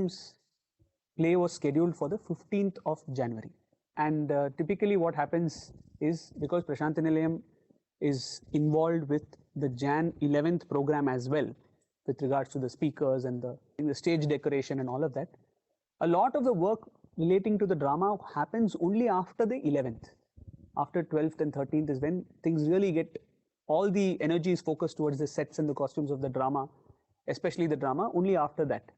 Nilayam's play was scheduled for the 15th of January. And typically what happens is, because Prashant Nilayam is involved with the Jan 11th program as well, with regards to the speakers and the stage decoration and all of that, a lot of the work relating to the drama happens only after the 11th. After 12th and 13th is when things really get, all the energy is focused towards the sets and the costumes of the drama, especially the drama, only after that.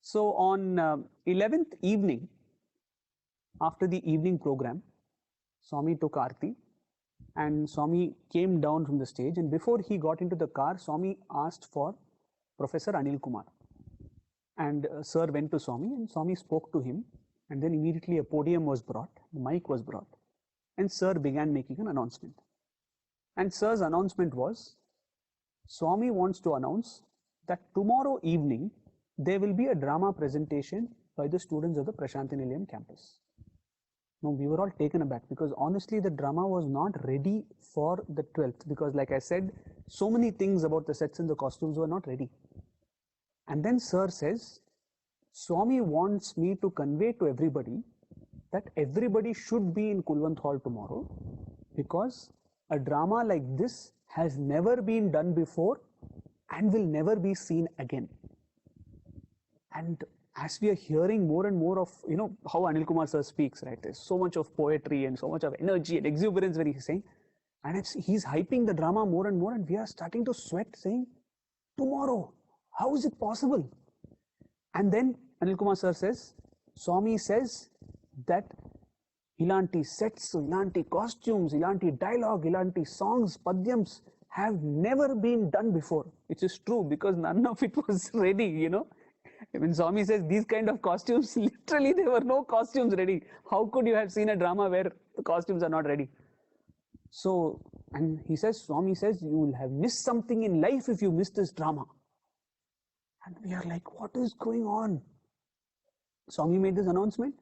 So on 11th evening, after the evening program, Swami took Aarti and Swami came down from the stage, and before he got into the car, Swami asked for Professor Anil Kumar. And Sir went to Swami and Swami spoke to him, and then immediately a podium was brought, the mic was brought, and Sir began making an announcement. And Sir's announcement was, Swami wants to announce that tomorrow evening there will be a drama presentation by the students of the Prashant Nilayam campus. Now we were all taken aback, because honestly the drama was not ready for the 12th, because like I said, so many things about the sets and the costumes were not ready. And then Sir says, Swami wants me to convey to everybody that everybody should be in Kulwant Hall tomorrow, because a drama like this has never been done before and will never be seen again. And as we are hearing more and more of, how Anil Kumar Sir speaks, right? There's so much of poetry and so much of energy and exuberance when he's saying, and he's hyping the drama more and more, and we are starting to sweat saying, tomorrow, how is it possible? And then Anil Kumar Sir says, Swami says that ilanti sets, ilanti costumes, ilanti dialogue, ilanti songs, padyams have never been done before. Which is true, because none of it was ready, When Swami says these kind of costumes, literally there were no costumes ready. How could you have seen a drama where the costumes are not ready? So, and he says, Swami says, you will have missed something in life if you miss this drama. And we are like, what is going on? Swami made this announcement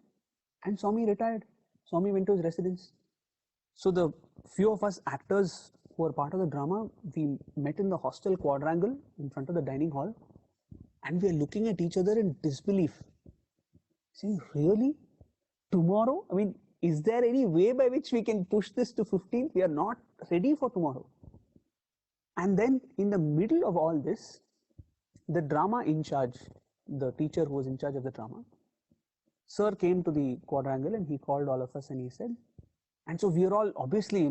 and Swami retired. Swami went to his residence. So the few of us actors who were part of the drama, we met in the hostel quadrangle in front of the dining hall, and we are looking at each other in disbelief, saying, really? Tomorrow? I mean, is there any way by which we can push this to 15th? We are not ready for tomorrow. And then in the middle of all this, the drama in charge, the teacher who was in charge of the drama, Sir came to the quadrangle and he called all of us and he said, and so we are all obviously,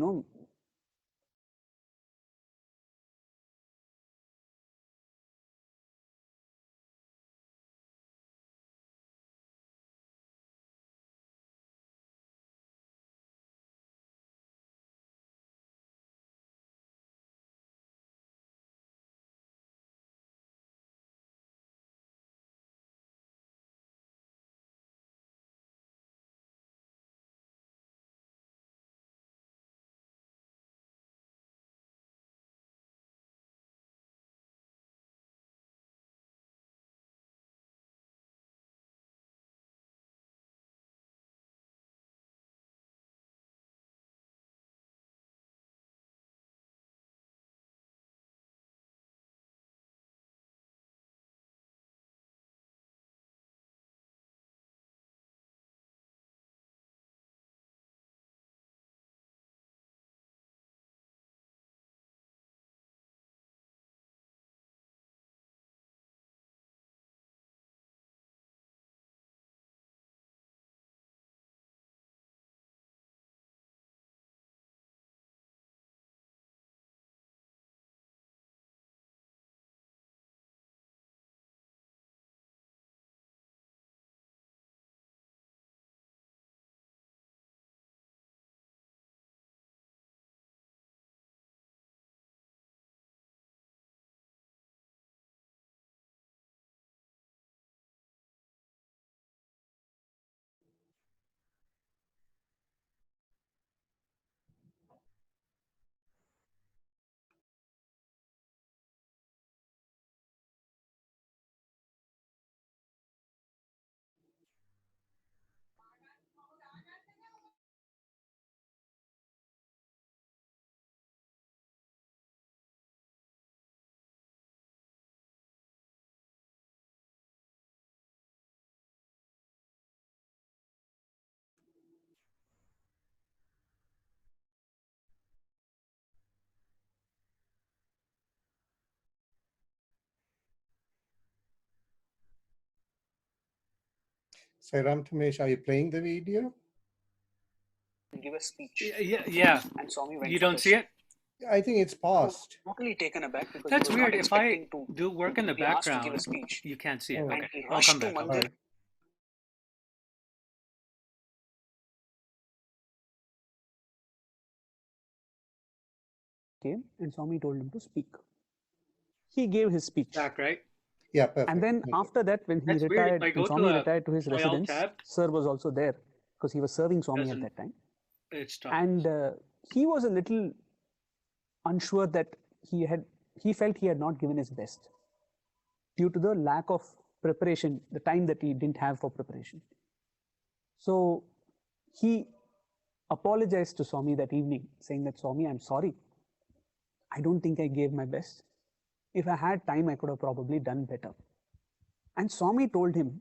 Sai Ram Tamesh, are you playing the video? Give a speech. Yeah. And Swami went You for don't this. see it? I think it's paused. Totally taken aback because That's he was weird. not If I expecting to do work in the be asked to give background, a speech. you can't see it. Oh. Okay, And he I'll rushed come to back. Mandir. Right. Came and Swami told him to speak. He gave his speech. Back, right? Yeah, perfect. And then Thank you. after that, when he That's weird. If retired, I when go to Swami a retired to his file residence, tab, Sir was also there because he was serving Swami at doesn't that time. it stops? And he was a little unsure that he felt he had not given his best due to the lack of preparation, the time that he didn't have for preparation. So he apologized to Swami that evening, saying that Swami, I'm sorry. I don't think I gave my best. If I had time, I could have probably done better. And Swami told him,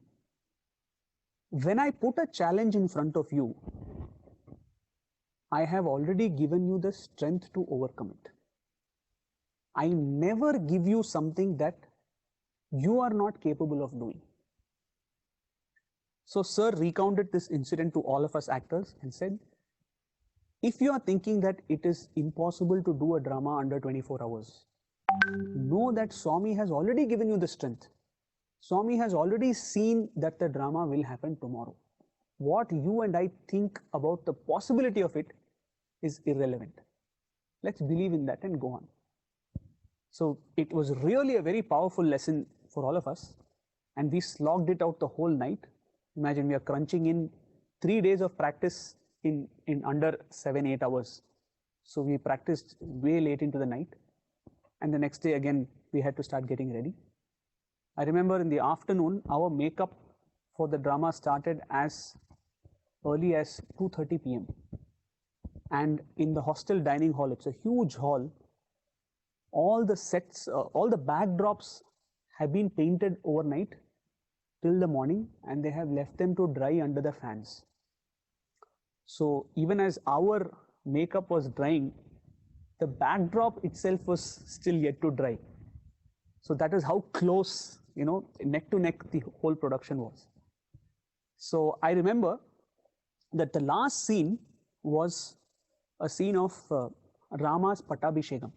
when I put a challenge in front of you, I have already given you the strength to overcome it. I never give you something that you are not capable of doing. So, Sir recounted this incident to all of us actors and said, if you are thinking that it is impossible to do a drama under 24 hours, know that Swami has already given you the strength. Swami has already seen that the drama will happen tomorrow. What you and I think about the possibility of it is irrelevant. Let's believe in that and go on. So it was really a very powerful lesson for all of us. And we slogged it out the whole night. Imagine we are crunching in 3 days of practice in under 7-8 hours. So we practiced way late into the night. And the next day again, we had to start getting ready. I remember in the afternoon, our makeup for the drama started as early as 2:30 p.m. And in the hostel dining hall, it's a huge hall, all the sets, all the backdrops have been painted overnight till the morning, and they have left them to dry under the fans. So even as our makeup was drying, the backdrop itself was still yet to dry. So that is how close, neck to neck the whole production was. So I remember that the last scene was a scene of Rama's Pattabhishekam.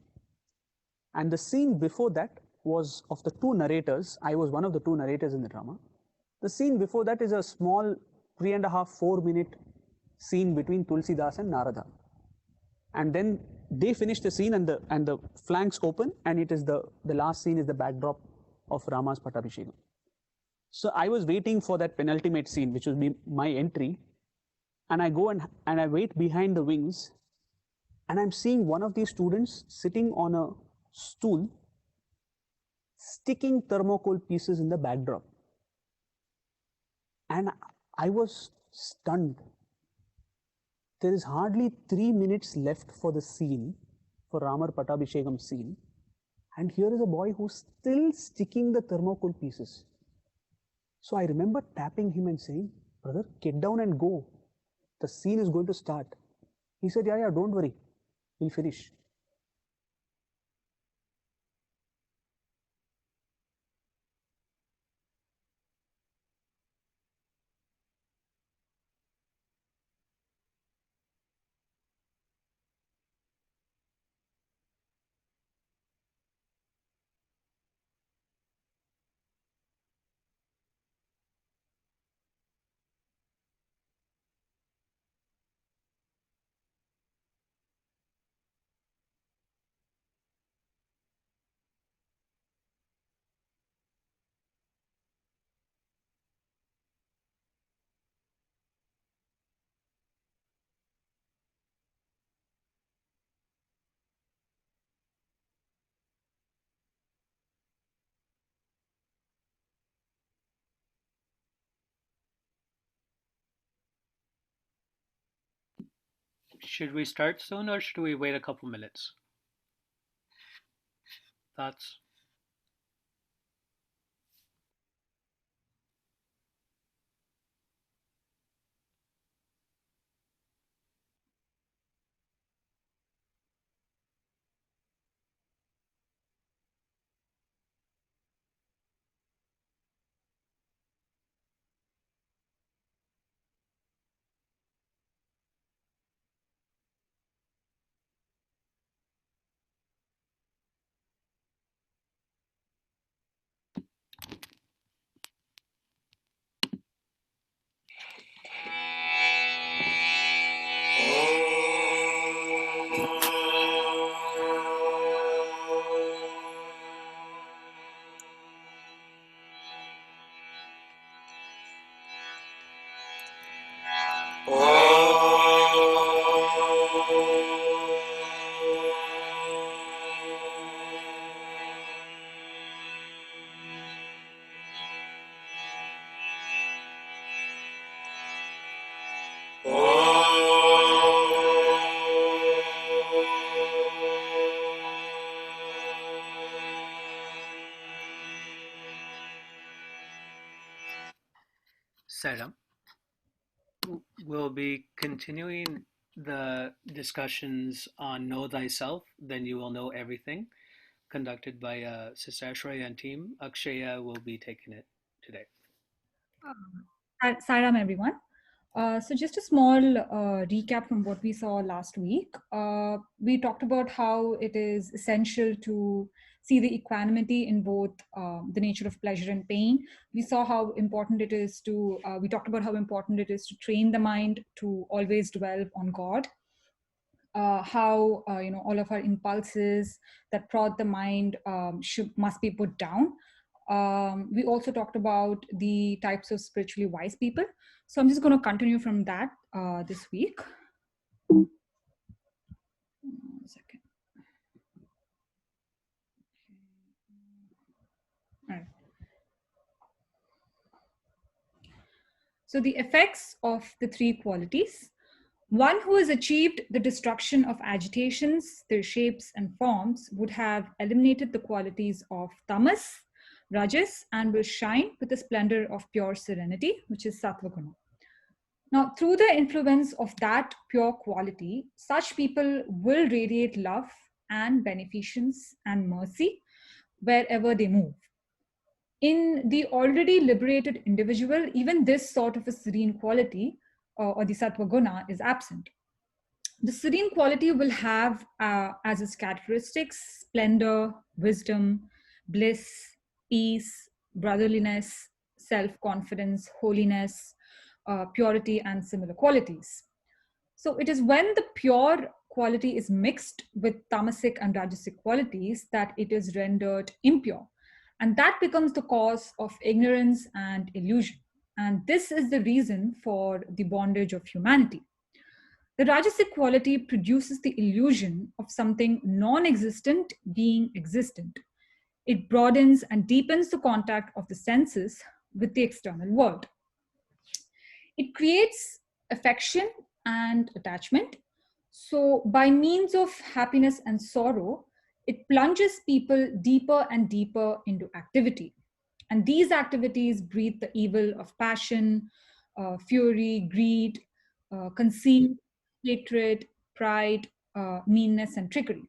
And the scene before that was of the two narrators. I was one of the two narrators in the drama. The scene before that is a small 3.5, 4 minute scene between Tulsidas and Narada. And then they finish the scene and the flanks open, and it is the last scene is the backdrop of Rama's Pattabhishekam. So I was waiting for that penultimate scene, which was my entry, and I go and I wait behind the wings, and I'm seeing one of these students sitting on a stool, sticking thermocol pieces in the backdrop. And I was stunned. There is hardly 3 minutes left for the scene, for Ramar Pattabhishekam scene, and here is a boy who's still sticking the thermocol pieces. So I remember tapping him and saying, brother, get down and go. The scene is going to start. He said, yeah, don't worry. We'll finish. Should we start soon or should we wait a couple minutes? Thoughts? Saram, we'll be continuing the discussions on Know Thyself, Then You Will Know Everything, conducted by Sister Ashray and team. Akshaya will be taking it today. Saram, everyone. So just a small recap from what we saw last week. We talked about how it is essential to see the equanimity in both the nature of pleasure and pain. We saw how important it is to, we talked about how important it is to train the mind to always dwell on God. How all of our impulses that prod the mind must be put down. We also talked about the types of spiritually wise people. So I'm just going to continue from that this week. 1 second. All right. So the effects of the three qualities. One who has achieved the destruction of agitations, their shapes and forms, would have eliminated the qualities of tamas, rajas, and will shine with the splendor of pure serenity, which is sattva guna. Now, through the influence of that pure quality, such people will radiate love and beneficence and mercy wherever they move. In the already liberated individual, even this sort of a serene quality or the sattva guna is absent. The serene quality will have as its characteristics splendor, wisdom, bliss, peace, brotherliness, self-confidence, holiness, purity, and similar qualities. So it is when the pure quality is mixed with tamasic and rajasic qualities that it is rendered impure. And that becomes the cause of ignorance and illusion. And this is the reason for the bondage of humanity. The rajasic quality produces the illusion of something non-existent being existent. It broadens and deepens the contact of the senses with the external world. It creates affection and attachment. So by means of happiness and sorrow, it plunges people deeper and deeper into activity. And these activities breed the evil of passion, fury, greed, conceit, hatred, pride, meanness, and trickery.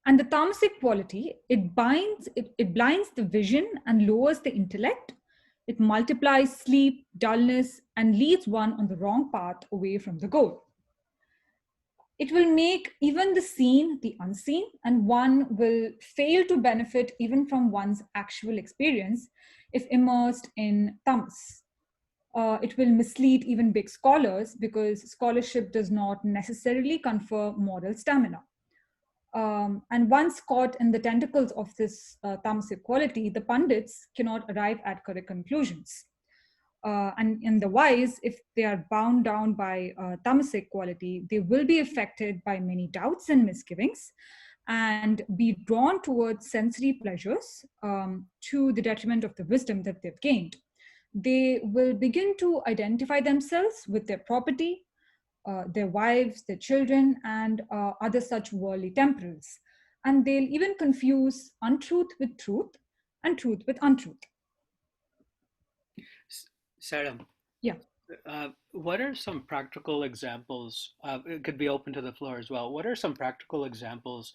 And the tamasic quality, it blinds the vision and lowers the intellect. It multiplies sleep, dullness, and leads one on the wrong path away from the goal. It will make even the seen the unseen, and one will fail to benefit even from one's actual experience if immersed in tamas. It will mislead even big scholars because scholarship does not necessarily confer moral stamina. And once caught in the tentacles of this tamasic quality, the pandits cannot arrive at correct conclusions. And in the wise, if they are bound down by tamasic quality, they will be affected by many doubts and misgivings and be drawn towards sensory pleasures to the detriment of the wisdom that they've gained. They will begin to identify themselves with their property, their wives, their children, and other such worldly temporals. And they'll even confuse untruth with truth and truth with untruth. Saram. Yeah. What are some practical examples? It could be open to the floor as well. What are some practical examples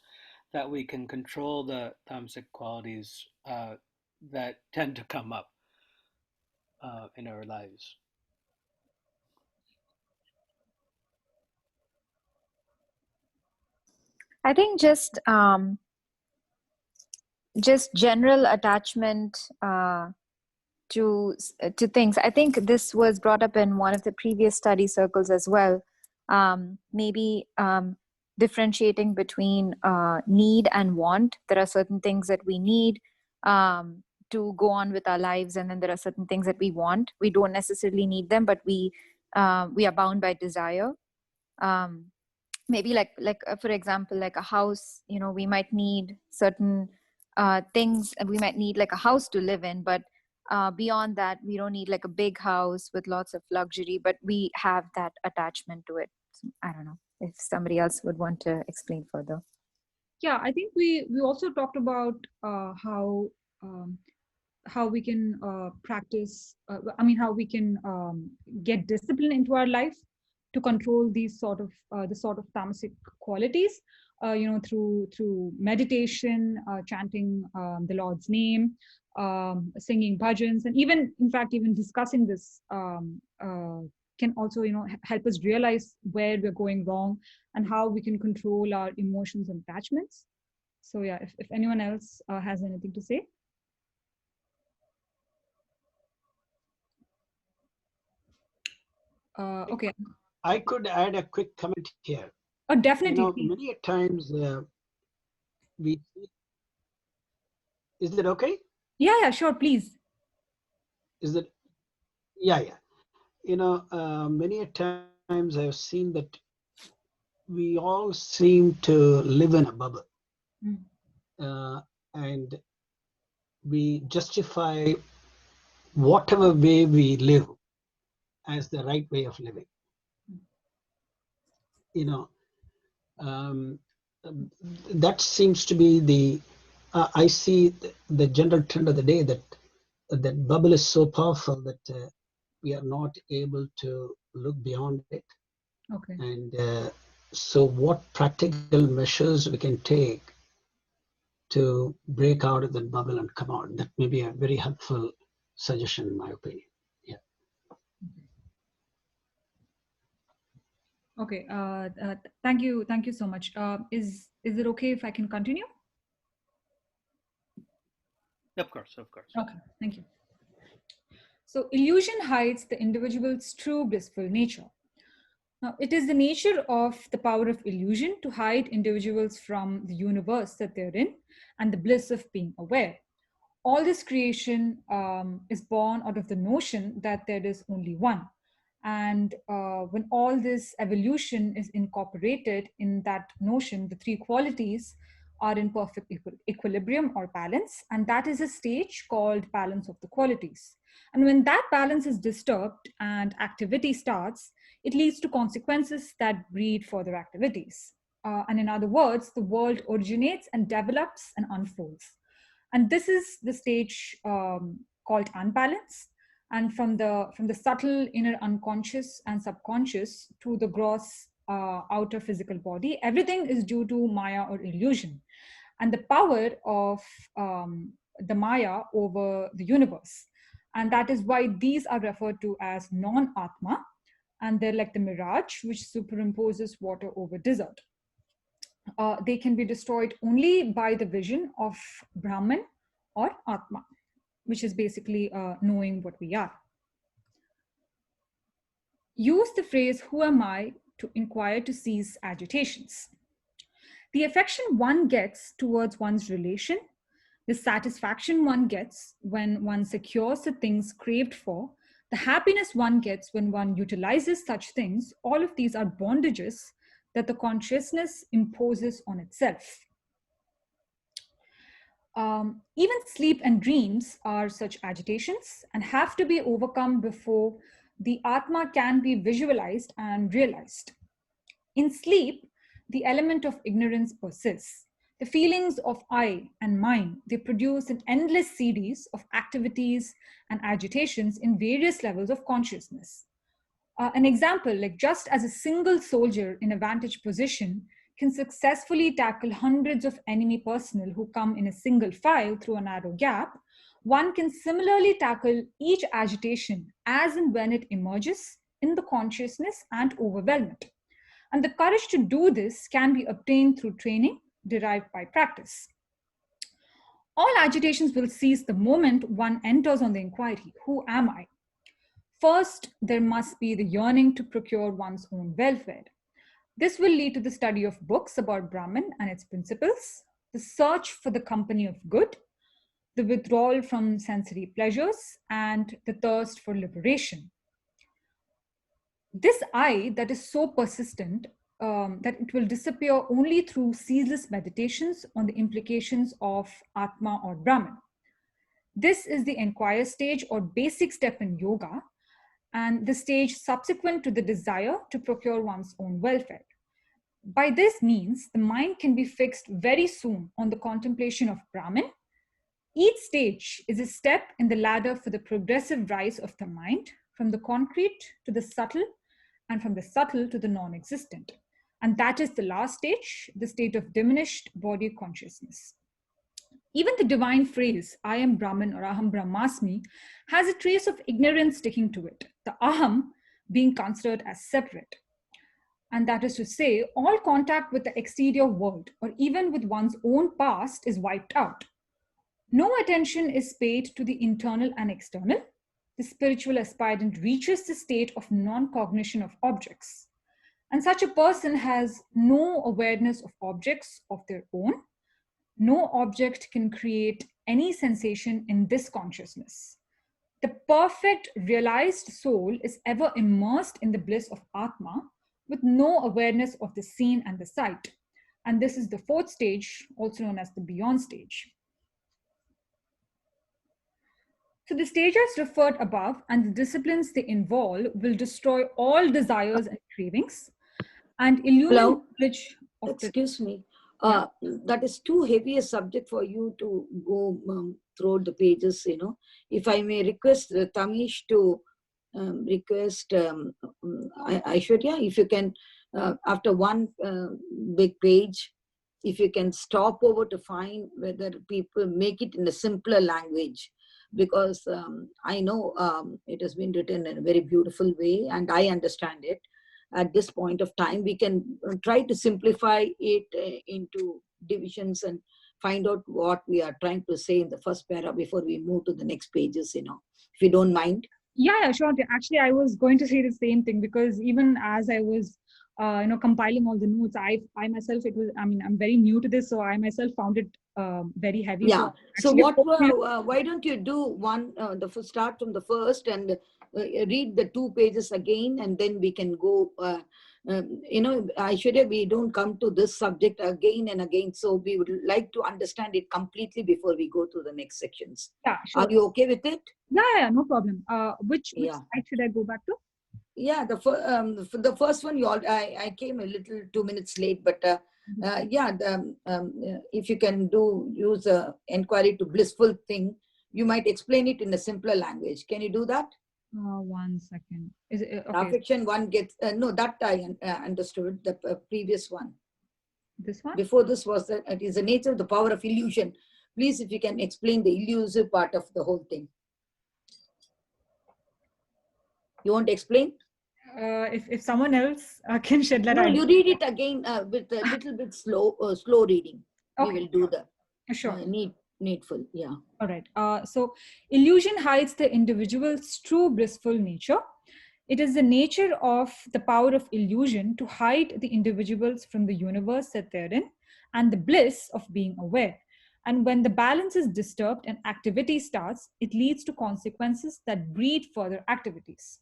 that we can control the tamasic qualities that tend to come up in our lives? I think just general attachment to things. I think this was brought up in one of the previous study circles as well. Maybe differentiating between need and want. There are certain things that we need, to go on with our lives, and then there are certain things that we want. We don't necessarily need them, but we are bound by desire. Maybe for example, like a house, we might need certain things, and we might need like a house to live in, but beyond that, we don't need like a big house with lots of luxury, but we have that attachment to it. So, I don't know if somebody else would want to explain further. Yeah, I think we also talked about how we can practice. How we can get discipline into our life to control these sort of the sort of tamasic qualities. Through meditation, chanting the Lord's name, singing bhajans, and even in fact even discussing this can also help us realize where we're going wrong and how we can control our emotions and attachments. So yeah, if anyone else has anything to say. Okay. I could add a quick comment here. Oh, definitely. Many a times we. Is that okay? Yeah, sure, please. Is that? Yeah. Many a times I've seen that we all seem to live in a bubble, and we justify whatever way we live as the right way of living. That seems to be the. I see the general trend of the day that bubble is so powerful that we are not able to look beyond it. Okay. And so what practical measures we can take to break out of that bubble and come out? That may be a very helpful suggestion, in my opinion. Yeah. Okay. Thank you so much. Is it okay if I can continue? Of course. Okay, thank you. So illusion hides the individual's true blissful nature. Now, it is the nature of the power of illusion to hide individuals from the universe that they're in and the bliss of being aware. All this creation is born out of the notion that there is only one. And when all this evolution is incorporated in that notion, the three qualities are in perfect equilibrium or balance. And that is a stage called balance of the qualities. And when that balance is disturbed and activity starts, it leads to consequences that breed further activities. And in other words, the world originates and develops and unfolds. And this is the stage called unbalance. And from the subtle inner unconscious and subconscious to the gross outer physical body, everything is due to Maya or illusion and the power of the Maya over the universe. And that is why these are referred to as non-Atma, and they're like the mirage which superimposes water over desert. They can be destroyed only by the vision of Brahman or Atma, which is basically knowing what we are. Use the phrase, "Who am I?" to inquire to cease agitations. The affection one gets towards one's relation, the satisfaction one gets when one secures the things craved for, the happiness one gets when one utilizes such things, all of these are bondages that the consciousness imposes on itself. Even sleep and dreams are such agitations and have to be overcome before the Atma can be visualized and realized. In sleep, the element of ignorance persists. The feelings of I and mine, they produce an endless series of activities and agitations in various levels of consciousness. An example, like just as a single soldier in a vantage position can successfully tackle hundreds of enemy personnel who come in a single file through a narrow gap, one can similarly tackle each agitation as and when it emerges in the consciousness and overwhelm it. And the courage to do this can be obtained through training derived by practice. All agitations will cease the moment one enters on the inquiry, "Who am I?" First, there must be the yearning to procure one's own welfare. This will lead to the study of books about Brahman and its principles, the search for the company of good, the withdrawal from sensory pleasures, and the thirst for liberation. This I that is so persistent that it will disappear only through ceaseless meditations on the implications of Atma or Brahman. This is the inquire stage or basic step in yoga, and the stage subsequent to the desire to procure one's own welfare. By this means, the mind can be fixed very soon on the contemplation of Brahman. Each stage is a step in the ladder for the progressive rise of the mind from the concrete to the subtle, and from the subtle to the non-existent. And that is the last stage, the state of diminished body consciousness. Even the divine phrase, I am Brahman or Aham Brahmasmi, has a trace of ignorance sticking to it, the Aham being considered as separate. And that is to say, all contact with the exterior world or even with one's own past is wiped out. No attention is paid to the internal and external. The spiritual aspirant reaches the state of non-cognition of objects. And such a person has no awareness of objects of their own. No object can create any sensation in this consciousness. The perfect realized soul is ever immersed in the bliss of Atma with no awareness of the seen and the sight. And this is the fourth stage, also known as the beyond stage. So the stages referred above and the disciplines they involve will destroy all desires and cravings and illumine Hello? knowledge of Excuse me. That is too heavy a subject for you to go through the pages, you know. If I may request Tamish to request Aishwarya, if you can, after one big page, if you can stop over to find whether people make it in a simpler language, because I know it has been written in a very beautiful way and I understand it. At this point of time, we can try to simplify it into divisions and find out what we are trying to say in the first para before we move to the next pages, you know, if you don't mind. Yeah, sure. Actually, I was going to say the same thing because even as I was, compiling all the notes, I myself, I'm very new to this, so I myself found it very heavy. Yeah. So actually, why don't you do one, start from the first and read the 2 pages again, and then we can go, Aishwarya, we don't come to this subject again and again. So we would like to understand it completely before we go to the next sections. Yeah, sure. Are you okay with it? Yeah, no problem. Which slide should I go back to? Yeah, for the first one, I came a little 2 minutes late, but if you can use a inquiry to blissful thing, you might explain it in a simpler language. Can you do that? 1 second. Is it okay? Affection one gets no, that I understood. The previous one. This one. Before this was that it is the nature of the power of illusion. Please, if you can explain the elusive part of the whole thing. You want to explain? If someone else can shed light. No, you read it again with a little bit slow reading. Okay. We will do the sure. Needful. Yeah. All right. So illusion hides the individual's true blissful nature. It is the nature of the power of illusion to hide the individuals from the universe that they're in and the bliss of being aware. And when the balance is disturbed and activity starts, it leads to consequences that breed further activities.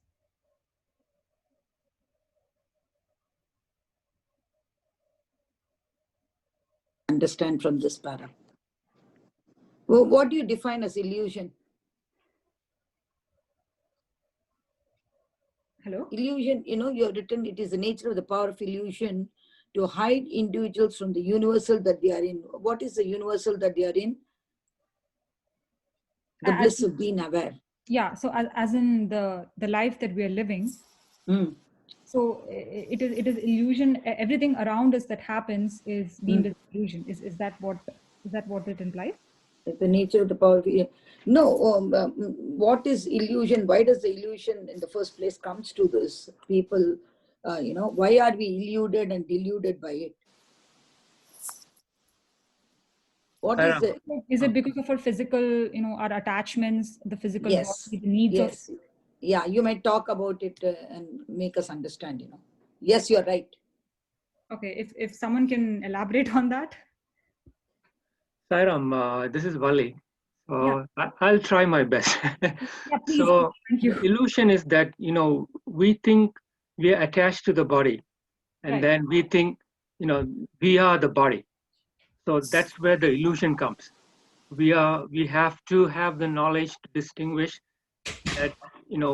Understand from this para. Well, what do you define as illusion? Hello? Illusion, you have written it is the nature of the power of illusion to hide individuals from the universal that they are in. What is the universal that they are in? The bliss of being aware. Yeah, so as in the life that we are living. So it is illusion. Everything around us that happens is deemed as illusion. Is that what it implies? The nature of the power of illusion. No, what is illusion? Why does the illusion in the first place comes to this people? Why are we illuded and deluded by it? What is it? Is it because of our physical, our attachments, the physical body, the needs of? Yeah, you might talk about it and make us understand, Yes, you're right. Okay, if someone can elaborate on that. Sairam, this is Vali. I'll try my best. Yeah, please. So Thank the you. illusion is that, we think we are attached to the body, and Right. then we think, we are the body. So that's where the illusion comes. We have to have the knowledge to distinguish that,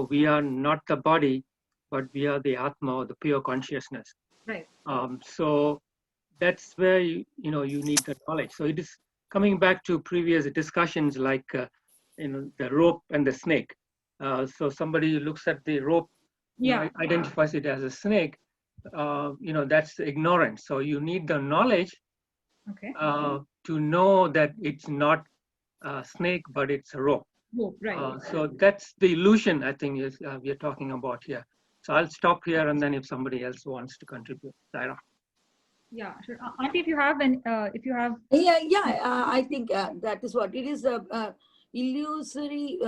we are not the body, but we are the Atma, or the pure consciousness. Right. So that's where you need the knowledge. So it is coming back to previous discussions, like the rope and the snake. So somebody looks at the rope, Yeah. identifies it as a snake. That's ignorance. So you need the knowledge Okay. to know that it's not a snake, but it's a rope. Oh, right. So that's the illusion, I think, is we are talking about here. So I'll stop here, and then if somebody else wants to contribute, Zaira. Yeah, sure. Auntie, if you have, I think that is what it is. A illusory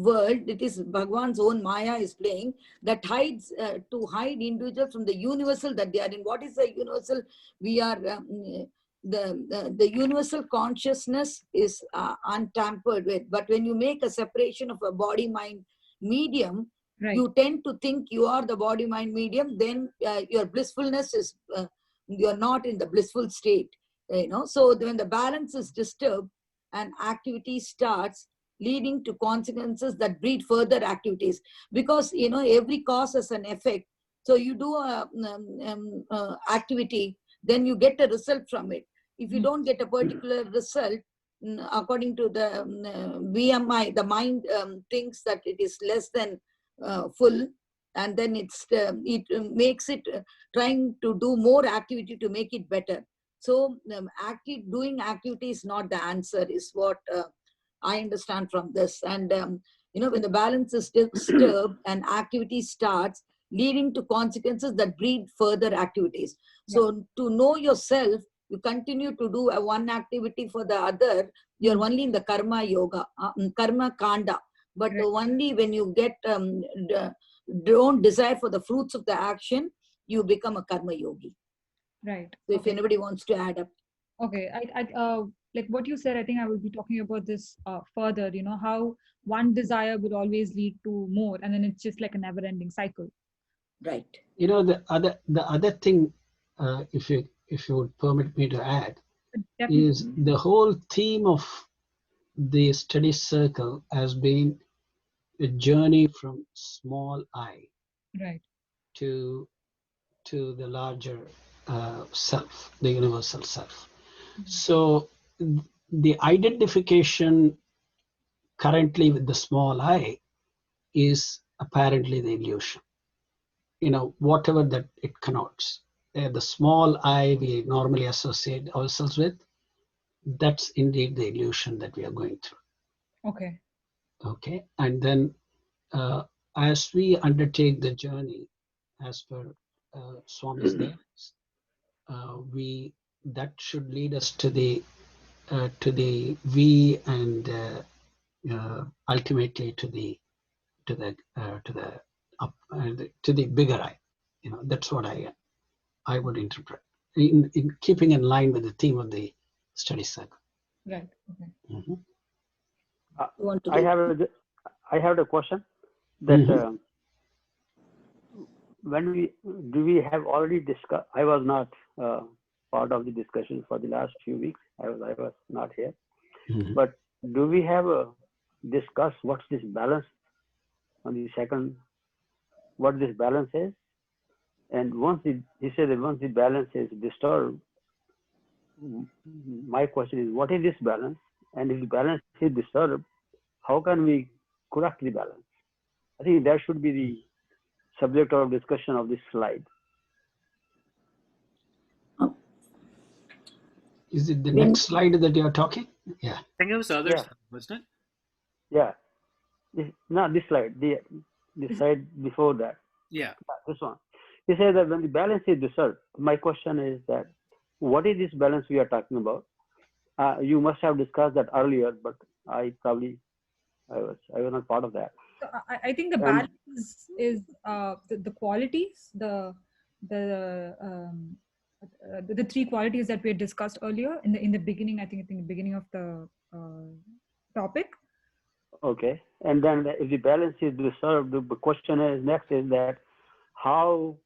world. It is Bhagwan's own Maya is playing that hides to hide individuals from the universal that they are in. What is the universal? We are the universal consciousness is untampered with. But when you make a separation of a body mind medium, right. you tend to think you are the body mind medium. Then your blissfulness is. You're not in the blissful state, so when the balance is disturbed and activity starts, leading to consequences that breed further activities, because every cause has an effect. So you do a activity, then you get a result from it. If you don't get a particular result, according to the VMI, the mind thinks that it is less than full, and then it makes it trying to do more activity to make it better. So doing activity is not the answer, is what I understand from this. And when the balance is disturbed and activity starts, leading to consequences that breed further activities. So to know yourself, you continue to do one activity for the other, you're only in the karma yoga, karma kanda. But only when you get don't desire for the fruits of the action, you become a karma yogi. Right. So if anybody wants to add up. Okay. Like what you said, I think I will be talking about this further, how one desire will always lead to more, and then it's just like a never ending cycle. Right. The other thing, if you would permit me to add, definitely, is the whole theme of the study circle has been a journey from small I, right, to the larger self, the universal self. So the identification currently with the small I is apparently the illusion. Whatever that it connotes. The small I we normally associate ourselves with, that's indeed the illusion that we are going through. Okay. Okay. And then as we undertake the journey, as per Swami's guidance, that should lead us to the we, and ultimately to the bigger I. That's what I would interpret in keeping in line with the theme of the study circle. Right. Okay. Mm-hmm. I have a question that do we have already discussed? I was not part of the discussion for the last few weeks. I was not here. Mm-hmm. But do we have discussed what's this balance on the second? What this balance is? And he said that once the balance is disturbed, my question is, what is this balance? And if the balance is disturbed, how can we correct the balance? I think that should be the subject of discussion of this slide. Is it the next slide that you are talking? Yeah. I think it was the other slide, wasn't it? Yeah. Not this slide. The slide before that. Yeah. This one. He says that when the balance is disturbed, my question is that what is this balance we are talking about? You must have discussed that earlier, but I was not part of that. So I think the balance is the qualities, the three qualities that we had discussed earlier in the beginning. I think in the beginning of the topic. Okay. And then if the balance is disturbed, the question is next is that how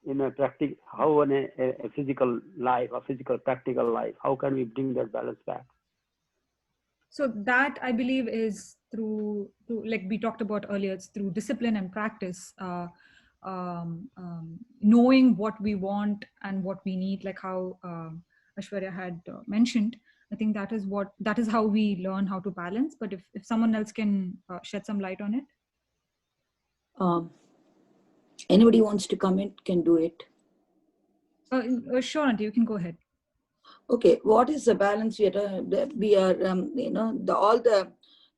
in a a physical life, a physical practical life, how can we bring that balance back? So that I believe is through like we talked about earlier, it's through discipline and practice, knowing what we want and what we need, like how Aishwarya had mentioned. I think that is how we learn how to balance. But if someone else can shed some light on it. Anybody wants to comment can do it. Sure, Auntie, you can go ahead. Okay, what is the balance? We are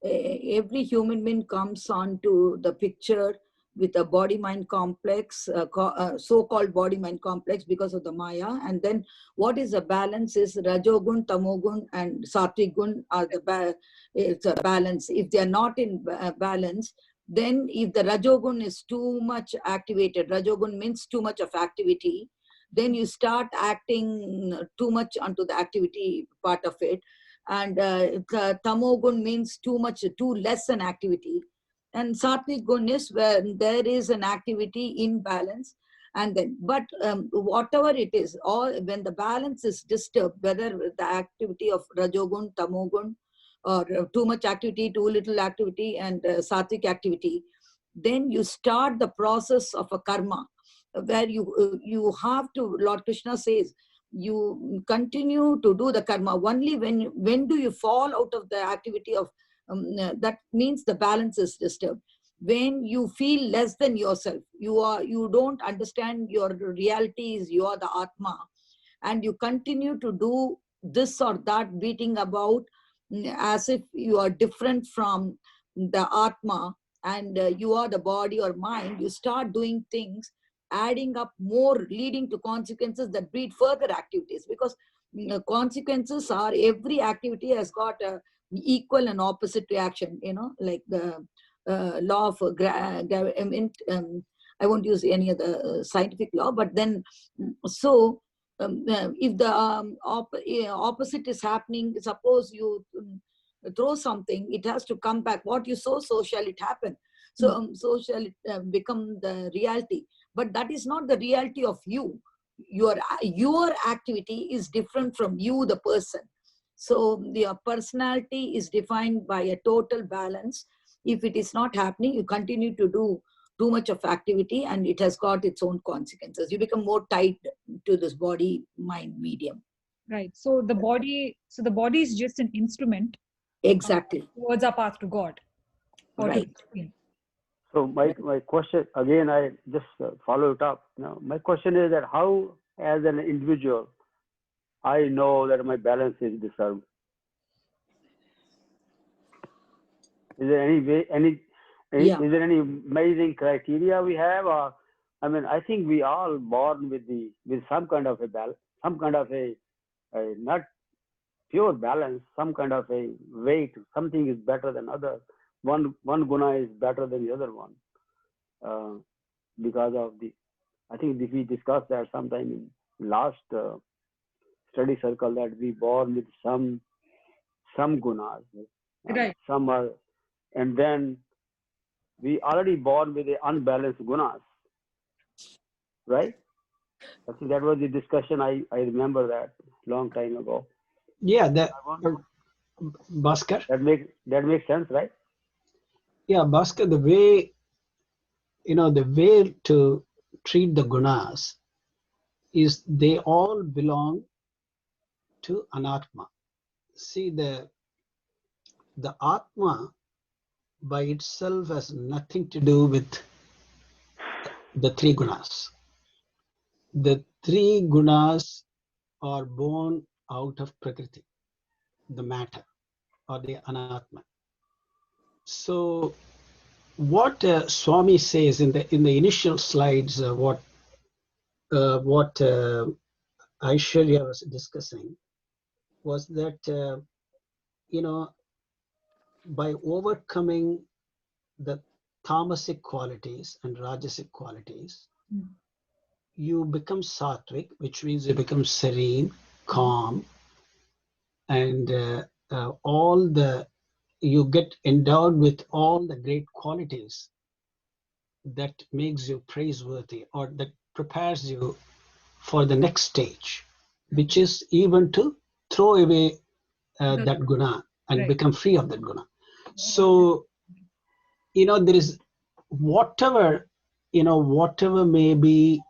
every human being comes onto the picture with a body-mind complex, so-called body-mind complex because of the Maya. And then what is the balance is Rajogun, Tamogun, and Sattvic Gun are it's a balance. If they are not in balance, then if the Rajogun is too much activated, Rajogun means too much of activity, then you start acting too much onto the activity part of it. And Tamogun means too less an activity. And Sattvic Gun is where there is an activity in balance. And then, but whatever it is, or when the balance is disturbed, whether the activity of Rajogun, Tamogun, or too much activity, too little activity, and Sattvic activity, then you start the process of a karma, where you have to, Lord Krishna says, you continue to do the karma. Only when do you fall out of the activity of, that means the balance is disturbed. When you feel less than yourself, you don't understand your realities, you are the Atma, and you continue to do this or that, beating about as if you are different from the Atma, and you are the body or mind, you start doing things adding up more, leading to consequences that breed further activities. Because consequences are, every activity has got a equal and opposite reaction, like the law of I won't use any other scientific law, but then so if the opposite is happening, suppose you throw something, it has to come back. What you sow, so shall it happen. So so shall it become the reality. But that is not the reality of you. Your activity is different from you, the person. So your personality is defined by a total balance. If it is not happening, you continue to do too much of activity, and it has got its own consequences. You become more tied to this body mind medium. Right. So the body is just an instrument. Exactly. Towards our path to God. Right. So my question again, I just follow it up. My question is that how, as an individual, I know that my balance is disturbed. Is there any way, is there any amazing criteria we have, or I mean, I think we all born with some kind of a balance, some kind of a not pure balance, some kind of a weight. Something is better than other. One guna is better than the other one, because of I think we discussed that sometime in last study circle, that we born with some gunas, right. Some are, and then we already born with the unbalanced gunas, right? I think that was the discussion. I remember that long time ago. Yeah, Bhaskar. That makes sense, right? Yeah, Bhaskar, the way to treat the gunas is they all belong to anatma. See, the atma by itself has nothing to do with the three gunas. The three gunas are born out of Prakriti, the matter, or the anatma. So what Swami says in the initial slides, what Aishwarya was discussing was that by overcoming the tamasic qualities and rajasic qualities, you become sattvic, which means you become serene, calm, and all the you get endowed with all the great qualities that makes you praiseworthy or that prepares you for the next stage, which is even to throw away that guna and become free of that guna. So, there is whatever, whatever may be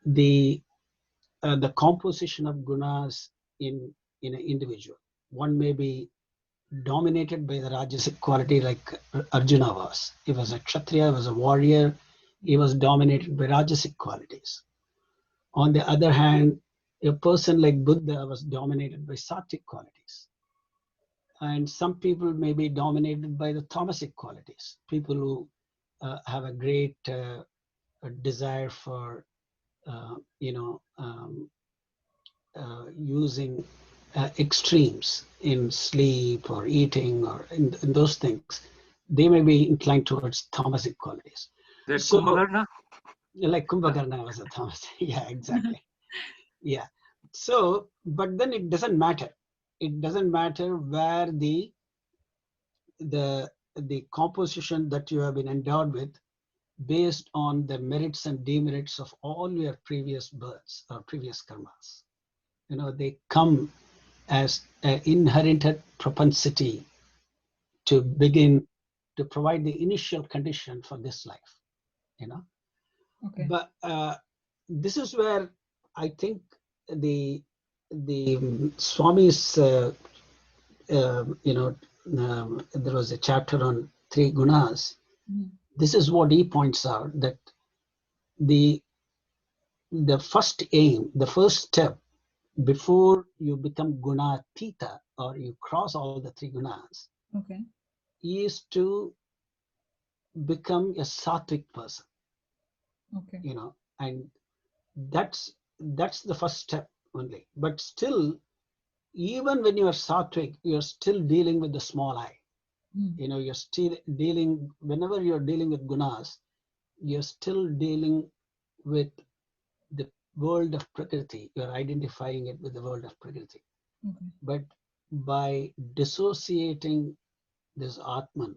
the composition of gunas in an individual. One may be dominated by the rajasic quality like Arjuna was. He was a kshatriya, he was a warrior, he was dominated by rajasic qualities. On the other hand, a person like Buddha was dominated by sattvic qualities. And some people may be dominated by the tamasic qualities. People who have a great desire for, using extremes in sleep or eating or in those things, they may be inclined towards tamasic qualities. That So, Kumbhakarna? like Kumbhakarna was a tamas. Yeah, exactly. Yeah. So, but then it doesn't matter. It doesn't matter where the composition that you have been endowed with based on the merits and demerits of all your previous births or previous karmas. They come as an inherited propensity to begin to provide the initial condition for this life, Okay. But this is where I think the Swami's, there was a chapter on 3 gunas. Mm. This is what he points out, that the first aim, the first step before you become gunatita or you cross all the 3 gunas, Okay. is to become a sattvic person. Okay. And that's the first step only. But still, even when you are sattvic, you're still dealing with the small I. Mm. You're still dealing, whenever you're dealing with gunas, you're still dealing with the world of Prakriti. You're identifying it with the world of Prakriti. Okay. But by dissociating this Atman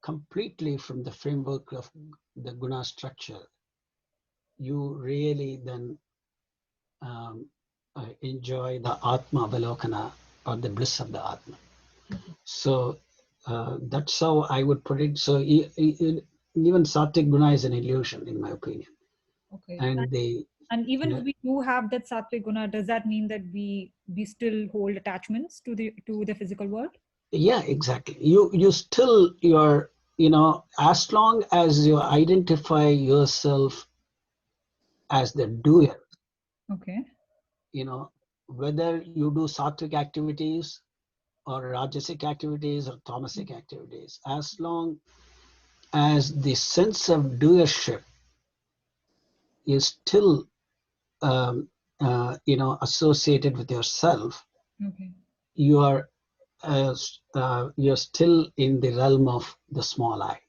completely from the framework of the guna structure, you really then enjoy the Atma Avalokana or the bliss of the Atma. Okay. So that's how I would put it. So even Sattvic Guna is an illusion, in my opinion. Okay. And even if we do have that sattvic guna, does that mean that we still hold attachments to the physical world? Yeah, exactly. You still, as long as you identify yourself as the doer, Okay. whether you do sattvic activities or rajasic activities or tamasic activities, as long as the sense of doership is still associated with yourself, Okay. you're still in the realm of the small I.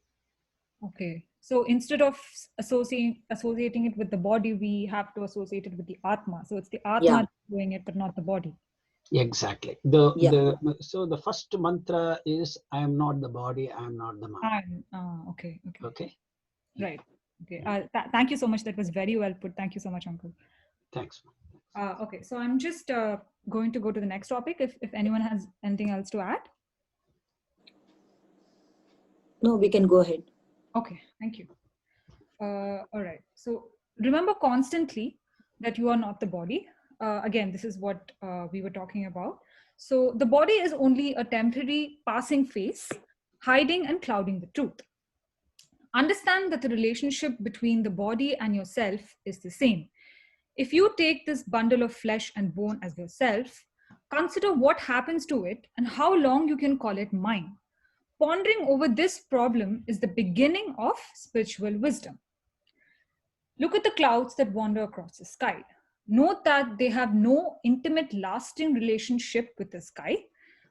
Okay. So instead of associating it with the body, we have to associate it with the Atma. So it's the Atma doing it, but not the body. Exactly. So the first mantra is, I am not the body, I am not the mind. Okay. Okay. Right. Okay. Thank you so much. That was very well put. Thank you so much, Uncle. Thanks. Okay. So I'm just going to go to the next topic. If anyone has anything else to add. No, we can go ahead. Okay. Thank you. All right. So remember constantly that you are not the body. Again, this is what we were talking about. So the body is only a temporary passing phase, hiding and clouding the truth. Understand that the relationship between the body and yourself is the same. If you take this bundle of flesh and bone as yourself, consider what happens to it and how long you can call it mine. Pondering over this problem is the beginning of spiritual wisdom. Look at the clouds that wander across the sky. Note that they have no intimate, lasting relationship with the sky,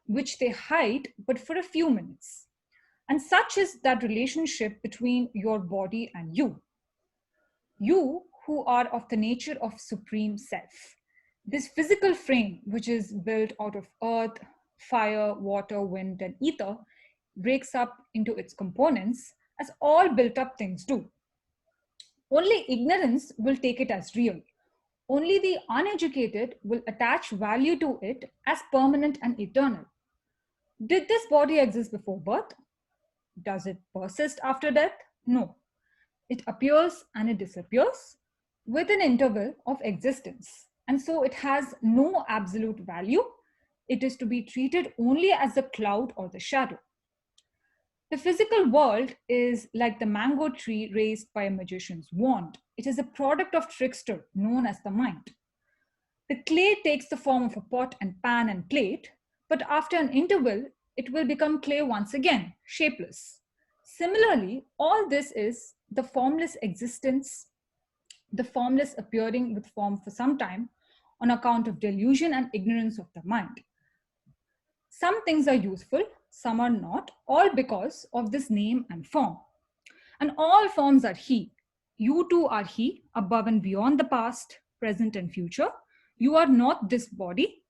which they hide but for a few minutes. And such is that relationship between your body and you. You who are of the nature of Supreme Self. This physical frame, which is built out of earth, fire, water, wind, and ether, breaks up into its components, as all built up things do. Only ignorance will take it as real. Only the uneducated will attach value to it as permanent and eternal. Did this body exist before birth? Does it persist after death? No. It appears and it disappears with an interval of existence. And so it has no absolute value. It is to be treated only as the cloud or the shadow. The physical world is like the mango tree raised by a magician's wand. It is a product of trickster known as the mind. The clay takes the form of a pot and pan and plate, but after an interval, it will become clay once again, shapeless. Similarly, all this is the formless existence, the formless appearing with form for some time on account of delusion and ignorance of the mind. Some things are useful, some are not, all because of this name and form. And all forms are He. You too are He, above and beyond the past, present, and future. You are not this body,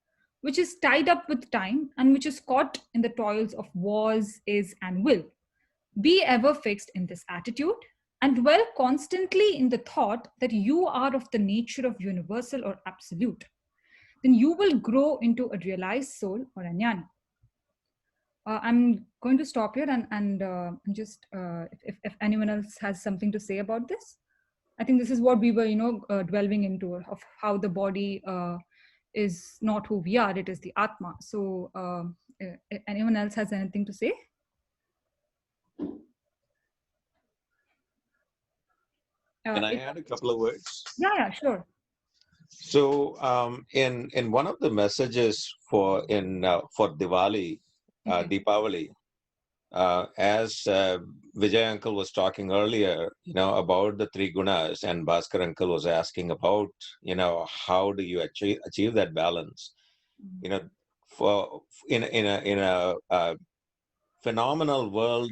which is tied up with time and which is caught in the toils of was, is, and will. Be ever fixed in this attitude and dwell constantly in the thought that you are of the nature of universal or absolute. Then you will grow into a realized soul or a jnana. I'm going to stop here and just if anyone else has something to say about this. I think this is what we were, delving into, of how the body is not who we are, it is the Atma. So anyone else has anything to say? Can I add a couple of words? Yeah, sure. So in one of the messages for Diwali, Deepavali, as Vijay uncle was talking earlier, about the three gunas, and Bhaskar uncle was asking about, how do you achieve that balance? For in a phenomenal world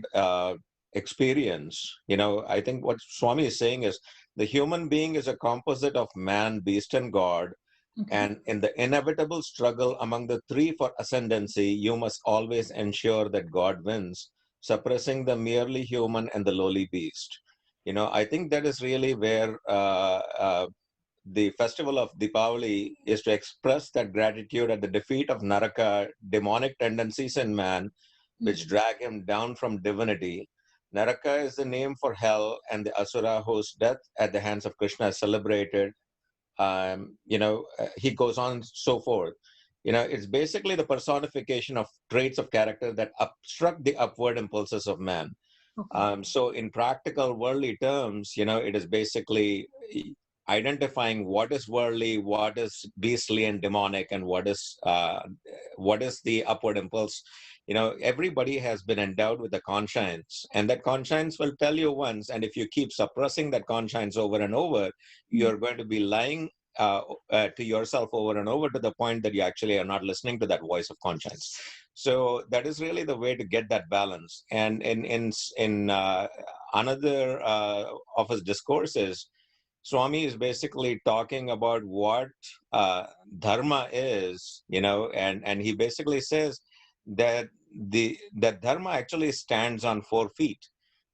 experience, I think what Swami is saying is the human being is a composite of man, beast, and God. Okay. And in the inevitable struggle among the three for ascendancy, you must always ensure that God wins, suppressing the merely human and the lowly beast. I think that is really where the festival of Deepavali is to express that gratitude at the defeat of Naraka, demonic tendencies in man, which drag him down from divinity. Naraka is the name for hell, and the Asura whose death at the hands of Krishna is celebrated. He goes on so forth. It's basically the personification of traits of character that obstruct the upward impulses of man. Okay. So in practical worldly terms, it is basically identifying what is worldly, what is beastly and demonic, and what is the upward impulse. Everybody has been endowed with a conscience, and that conscience will tell you once, and if you keep suppressing that conscience over and over, you're going to be lying to yourself over and over, to the point that you actually are not listening to that voice of conscience. So that is really the way to get that balance. And in another of his discourses, Swami is basically talking about what dharma is, and he basically says that that dharma actually stands on 4 feet,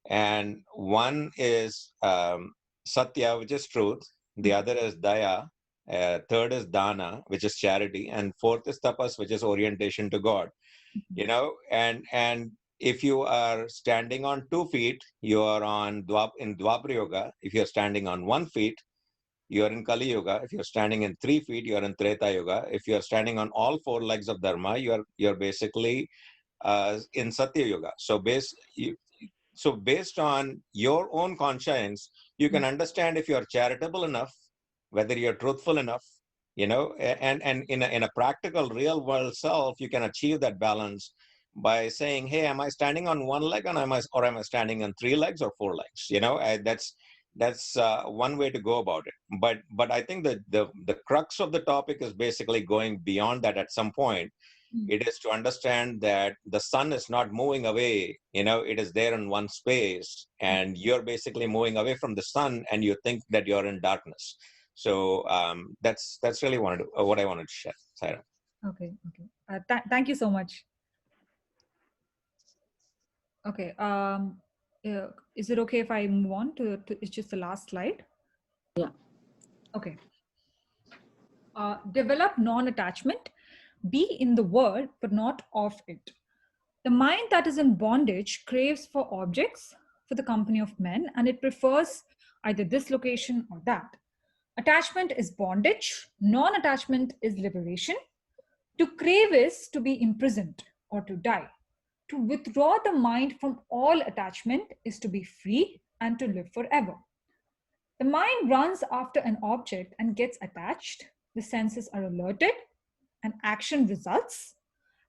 and one is Sathya, which is truth. The other is daya. Third is dana, which is charity, and fourth is tapas, which is orientation to God. And if you are standing on 2 feet, you are in Dwapara Yoga. If you're standing on 1 feet, you are in Kali Yoga. If you're standing in 3 feet, you are in Treta Yoga. If you're standing on all 4 legs of Dharma, you're basically in Satya Yoga. So based on your own conscience, you can understand if you're charitable enough, whether you're truthful enough, and in a practical real world self, you can achieve that balance by saying, hey, am I standing on 1 leg, or am I standing on 3 legs or 4 legs? That's one way to go about it. But I think that the crux of the topic is basically going beyond that at some point. It is to understand that the sun is not moving away, it is there in one space, and you're basically moving away from the sun, and you think that you're in darkness. So that's really what I wanted to share. Saira. Okay. Thank you so much. Okay. Is it okay if I move on to it's just the last slide? Yeah. Okay. Develop non-attachment. Be in the world, but not of it. The mind that is in bondage craves for objects, for the company of men, and it prefers either this location or that. Attachment is bondage. Non-attachment is liberation. To crave is to be imprisoned or to die. To withdraw the mind from all attachment is to be free and to live forever. The mind runs after an object and gets attached. The senses are alerted and action results.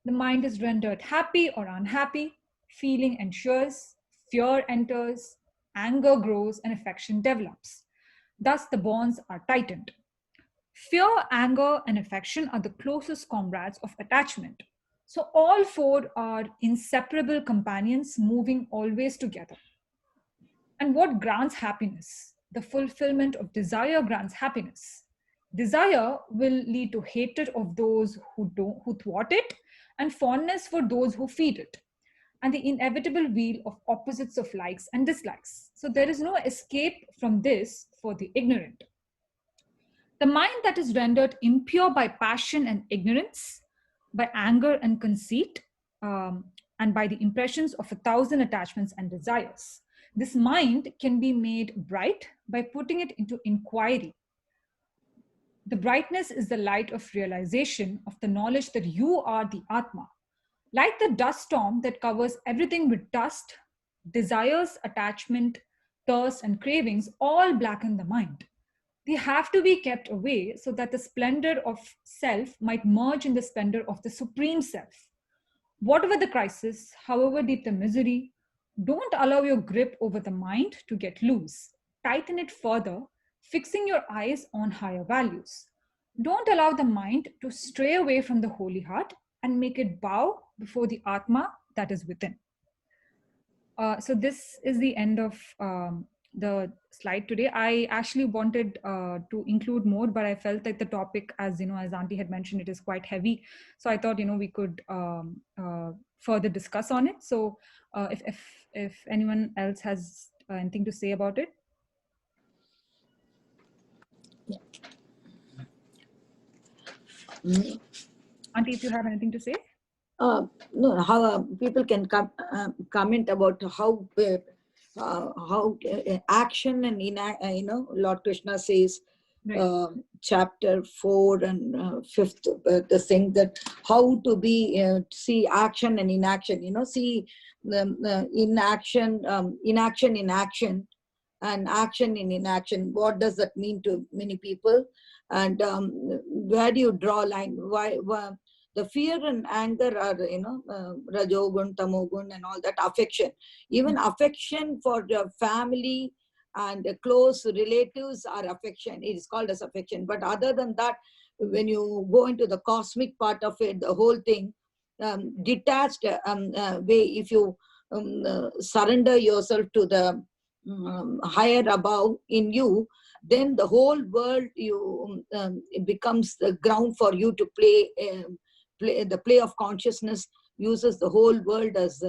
The mind is rendered happy or unhappy. Feeling ensures, fear enters, anger grows, and affection develops. Thus, the bonds are tightened. Fear, anger, and affection are the closest comrades of attachment. So, all four are inseparable companions moving always together. And what grants happiness? The fulfillment of desire grants happiness. Desire will lead to hatred of those who thwart it, and fondness for those who feed it, and the inevitable wheel of opposites of likes and dislikes. So there is no escape from this for the ignorant. The mind that is rendered impure by passion and ignorance, by anger and conceit, and by the impressions of 1,000 attachments and desires. This mind can be made bright by putting it into inquiry. The brightness is the light of realization of the knowledge that you are the Atma. Like the dust storm that covers everything with dust, desires, attachment, thirst, and cravings all blacken the mind. They have to be kept away so that the splendor of self might merge in the splendor of the supreme self. Whatever the crisis, however deep the misery, don't allow your grip over the mind to get loose. Tighten it further, fixing your eyes on higher values. Don't allow the mind to stray away from the holy heart and make it bow before the Atma that is within. So this is the end of the slide today. I actually wanted to include more, but I felt like the topic, as you know, as Auntie had mentioned, it is quite heavy. So I thought, we could further discuss on it. So if anyone else has anything to say about it. Yeah. Auntie, if you have anything to say. No, how people can comment about how action and Lord Krishna says, right. Chapter 4 and 5th, the thing that how to be see action and inaction. See inaction, inaction in action, and action in inaction. What does that mean to many people? And where do you draw a line? Why the fear and anger are, rajogun, tamogun, and all that affection. Even affection for the family and close relatives are affection. It is called as affection. But other than that, when you go into the cosmic part of it, the whole thing, detached way, if you surrender yourself to the higher above in you, then the whole world it becomes the ground for you to play. The play of consciousness uses the whole world as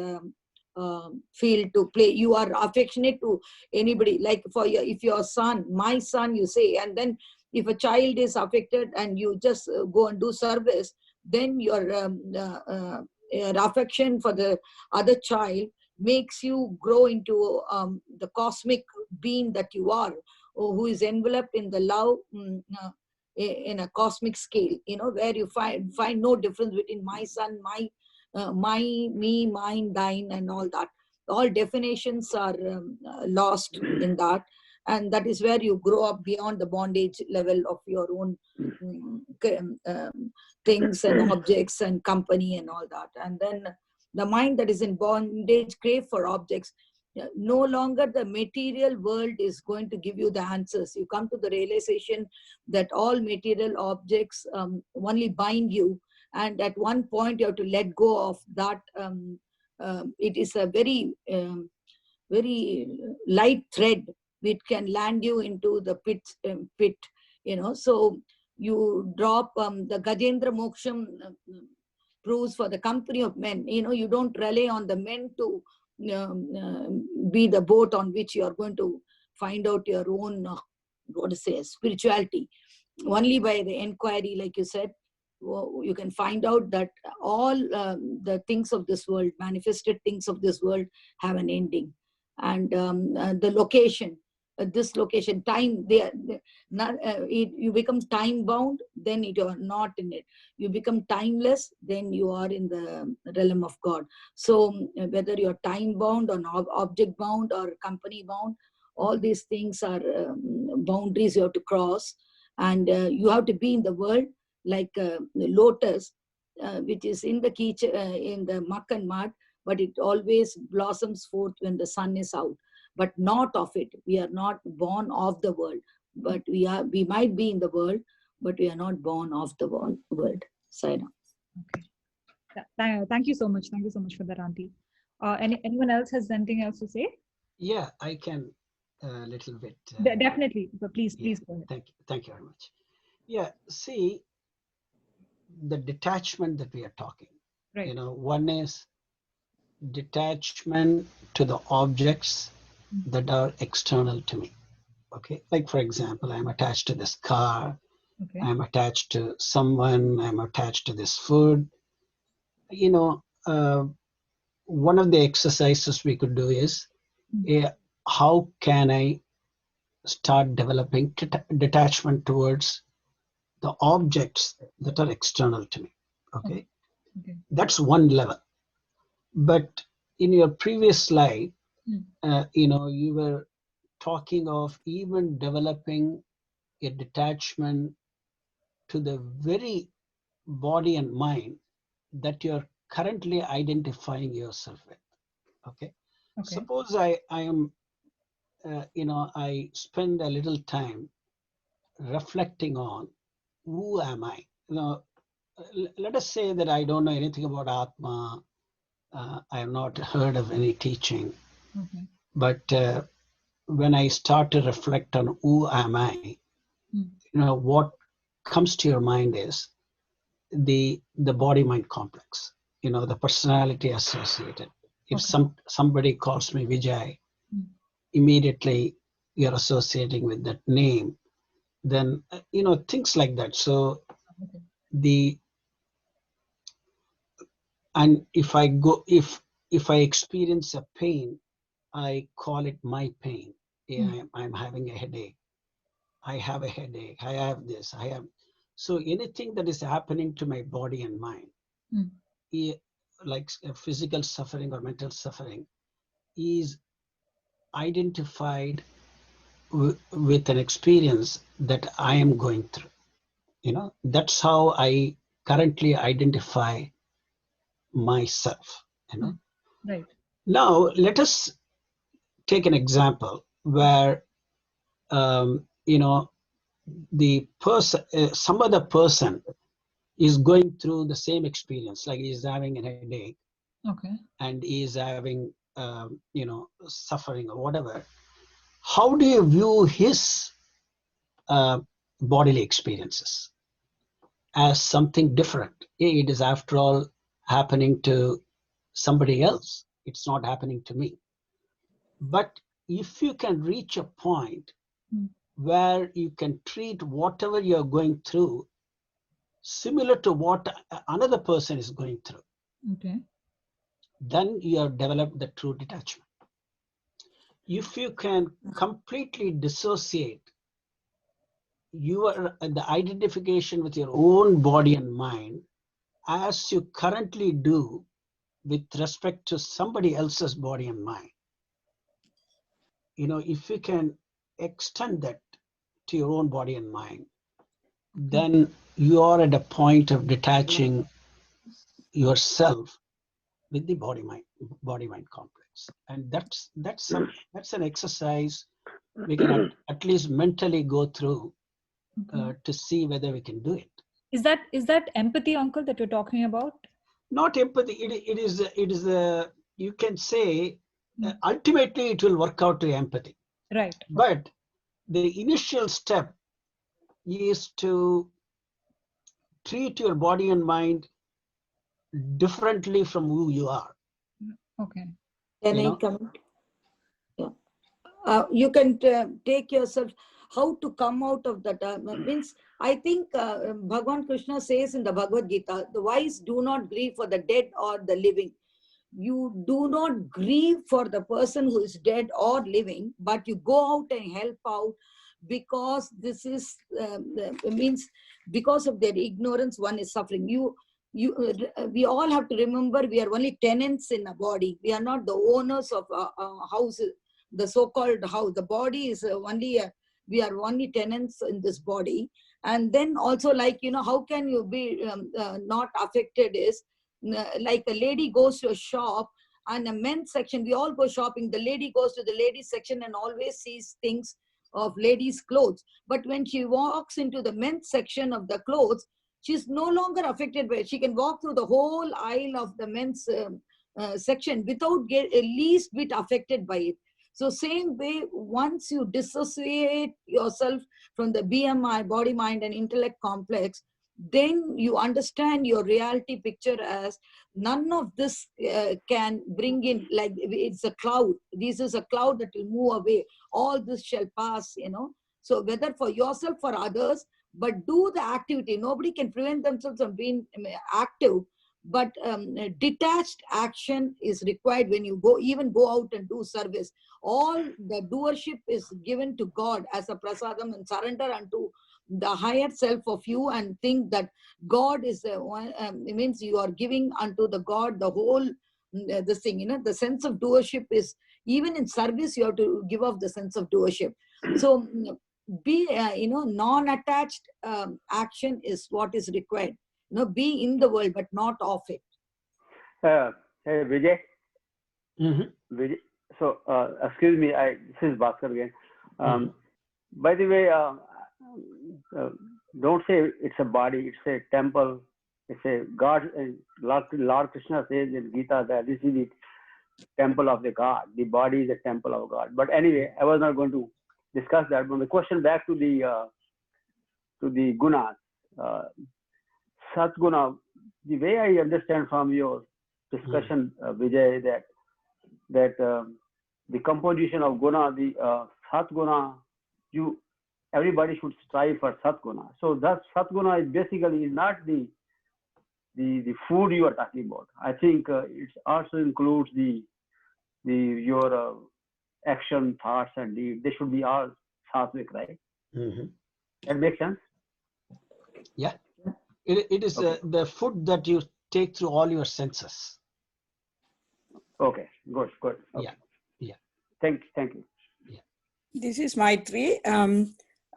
field to play. You are affectionate to anybody, like if your son, my son, you say, and then if a child is affected and you just go and do service, then your affection for the other child makes you grow into the cosmic being that you are, or who is enveloped in the love in a cosmic scale, where you find no difference between my son, my, me, mine, thine, and all that. All definitions are lost in that, and that is where you grow up beyond the bondage level of your own things and objects and company and all that. And then the mind that is in bondage crave for objects. No longer the material world is going to give you the answers. You come to the realization that all material objects only bind you, and at one point you have to let go of that. It is a very very light thread which can land you into the pit. So You drop the Gajendra Moksham proves for the company of men. You don't rely on the men to be the boat on which you are going to find out your own, spirituality. Only by the inquiry, like you said, you can find out that all the things of this world, manifested things of this world, have an ending. And the location, this location, time, you become time bound, then you are not in it. You become timeless, then you are in the realm of God. So whether you're time bound or object bound or company bound, all these things are boundaries you have to cross. And you have to be in the world like the lotus, which is in the in the muck and mud, but it always blossoms forth when the sun is out. But not of it. We are not born of the world, but we might be in the world, but we are not born of the world. Saira. Okay. Thank you so much. Thank you so much for that, Auntie. Anyone else has anything else to say? Yeah, I can a little bit. Definitely, but please go ahead. Thank you very much. Yeah, see, the detachment that we are talking, right. One is detachment to the objects that are external to me. Okay, like for example, I'm attached to this car, okay. I'm attached to someone, I'm attached to this food. One of the exercises we could do is how can I start developing detachment towards the objects that are external to me. Okay. That's one level. But in your previous slide, you were talking of even developing a detachment to the very body and mind that you're currently identifying yourself with. Okay. Suppose I am, I spend a little time reflecting on who am I. Let us say that I don't know anything about Atma. I have not heard of any teaching. But when I start to reflect on who am I, what comes to your mind is the body-mind complex. The personality associated. If somebody calls me Vijay, immediately you're associating with that name. Then things like that. So and if I experience a pain, I call it my pain. Yeah, I'm having a headache. I have a headache. I have this. I have. So anything that is happening to my body and mind, like physical suffering or mental suffering, is identified with an experience that I am going through. That's how I currently identify myself. Right. Now let us take an example where the person, some other person is going through the same experience, like he's having a headache, and is having suffering or whatever. How do you view his bodily experiences? As something different. It is, after all, happening to somebody else. It's not happening to me. But if you can reach a point where you can treat whatever you're going through similar to what another person is going through, then you have developed the true detachment. If you can completely dissociate the identification with your own body and mind as you currently do with respect to somebody else's body and mind, if you can extend that to your own body and mind, then you are at a point of detaching yourself with the body mind complex. And that's an exercise we can at least mentally go through to see whether we can do it. Is that empathy, uncle, that you're talking about? Not empathy. It is you can say ultimately it will work out to empathy. Right. But the initial step is to treat your body and mind differently from who you are. Okay. Can I comment? Yeah. You can take yourself, how to come out of that. Means, I think Bhagavan Krishna says in the Bhagavad Gita, the wise do not grieve for the dead or the living. You do not grieve for the person who is dead or living, but you go out and help out, because this is means because of their ignorance one is suffering. We all have to remember, we are only tenants in a body. We are not the owners of a house, the so-called house. The body is we are only tenants in this body. And then also, like, how can you be not affected is, like a lady goes to a shop and a men's section, we all go shopping. The lady goes to the ladies section and always sees things of ladies' clothes. But when she walks into the men's section of the clothes, she's no longer affected by it. She can walk through the whole aisle of the men's section without least bit affected by it. So same way, once you dissociate yourself from the BMI, body, mind, and intellect complex, then you understand your reality picture as none of this can bring in, like it's a cloud. This is a cloud that will move away. All this shall pass, So whether for yourself, for others, but do the activity. Nobody can prevent themselves from being active, but detached action is required when you go out and do service. All the doership is given to God as a prasadam, and surrender unto the higher self of you, and think that God is the one. It means you are giving unto the God the whole this thing. The sense of doership is, even in service, you have to give off the sense of doership. So be non-attached action is what is required. Be in the world but not of it. Hey Vijay. Mm-hmm. Vijay. So excuse me, this is Bhaskar again. By the way, don't say it's a body, it's a temple, it's a God. Lord Krishna says in Gita that this is the temple of the God. The body is a temple of God. But anyway, I was not going to discuss that. But the question back to the gunas, Satguna. The way I understand from your discussion, Vijay, that the composition of guna, the Satguna, everybody should strive for Satguna. So that Satguna is basically not the food you are talking about. I think it also includes your action, thoughts, and deeds. They should be all sattvic, right? Mm-hmm. That makes sense? Yeah. It is Okay. the food that you take through all your senses. Okay, good. Okay. Yeah. Thank you. Yeah. This is Maitri.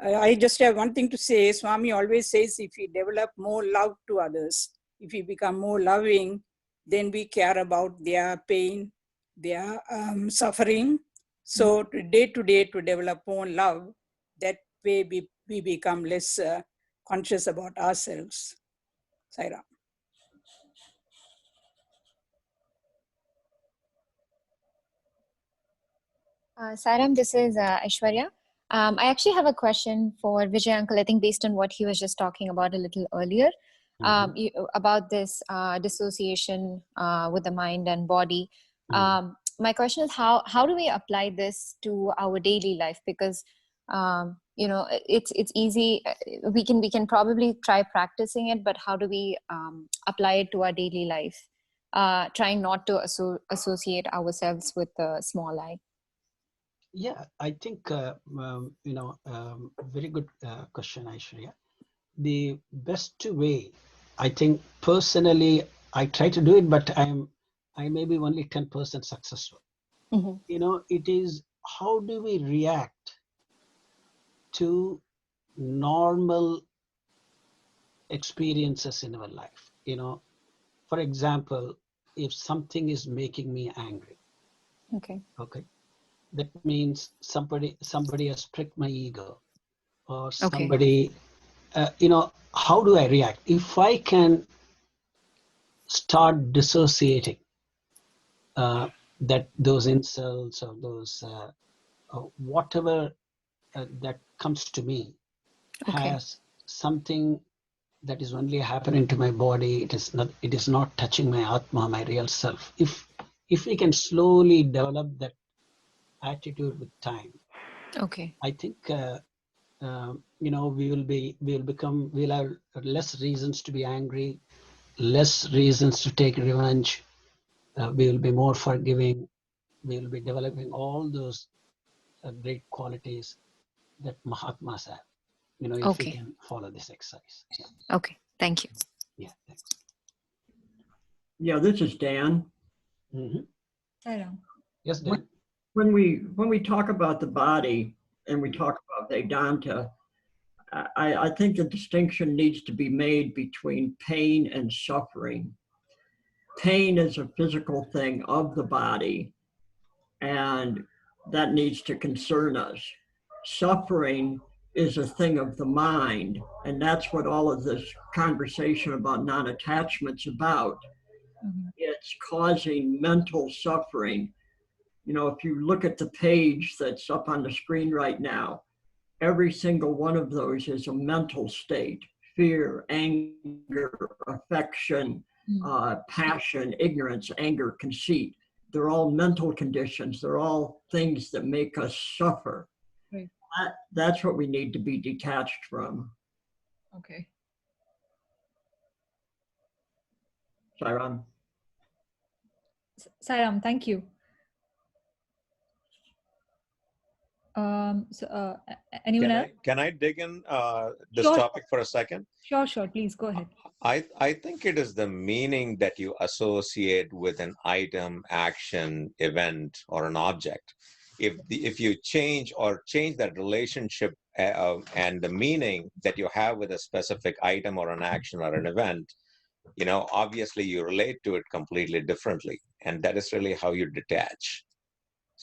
I just have one thing to say. Swami always says, if we develop more love to others, if we become more loving, then we care about their pain, their suffering. So day to day to develop more love, that way we become less conscious about ourselves. Sairam. Saram, this is Aishwarya. I actually have a question for Vijay Uncle, I think based on what he was just talking about a little earlier, about this dissociation with the mind and body. My question is, how do we apply this to our daily life? Because it's easy. We can probably try practicing it, but how do we apply it to our daily life? Trying not to associate ourselves with the small I. Yeah, I think, very good question, Aishwarya. The best way, I think personally, I try to do it, but I may be only 10% successful. It is, how do we react to normal experiences in our life? For example, if something is making me angry. Okay. That means somebody has pricked my ego, or somebody, how do I react? If I can start dissociating those insults or those whatever that comes to me has something that is only happening to my body. It is not touching my Atma, my real self. If we can slowly develop that attitude with time, Okay. I think we'll have less reasons to be angry, less reasons to take revenge. We will be more forgiving. We will be developing all those great qualities that Mahatmas have. If we Okay. can follow this exercise. Yeah. Okay. Thank you. Yeah. Thanks. Yeah, this is Dan. Mm-hmm. Sairam. Yes, Dan. When we talk about the body and we talk about Vedanta, I think the distinction needs to be made between pain and suffering. Pain is a physical thing of the body, and that needs to concern us. Suffering is a thing of the mind, and that's what all of this conversation about non-attachment's about. Mhm. It's causing mental suffering. If you look at the page that's up on the screen right now, every single one of those is a mental state: fear, anger, affection, passion, ignorance, anger, conceit. They're all mental conditions. They're all things that make us suffer. Right. That's what we need to be detached from. Okay. Sairam. Sairam, thank you. Anyone Can I dig in this Sure. topic for a second? Sure. Please go ahead. I think it is the meaning that you associate with an item, action, event, or an object. If you change that relationship and the meaning that you have with a specific item or an action or an event, obviously you relate to it completely differently, and that is really how you detach.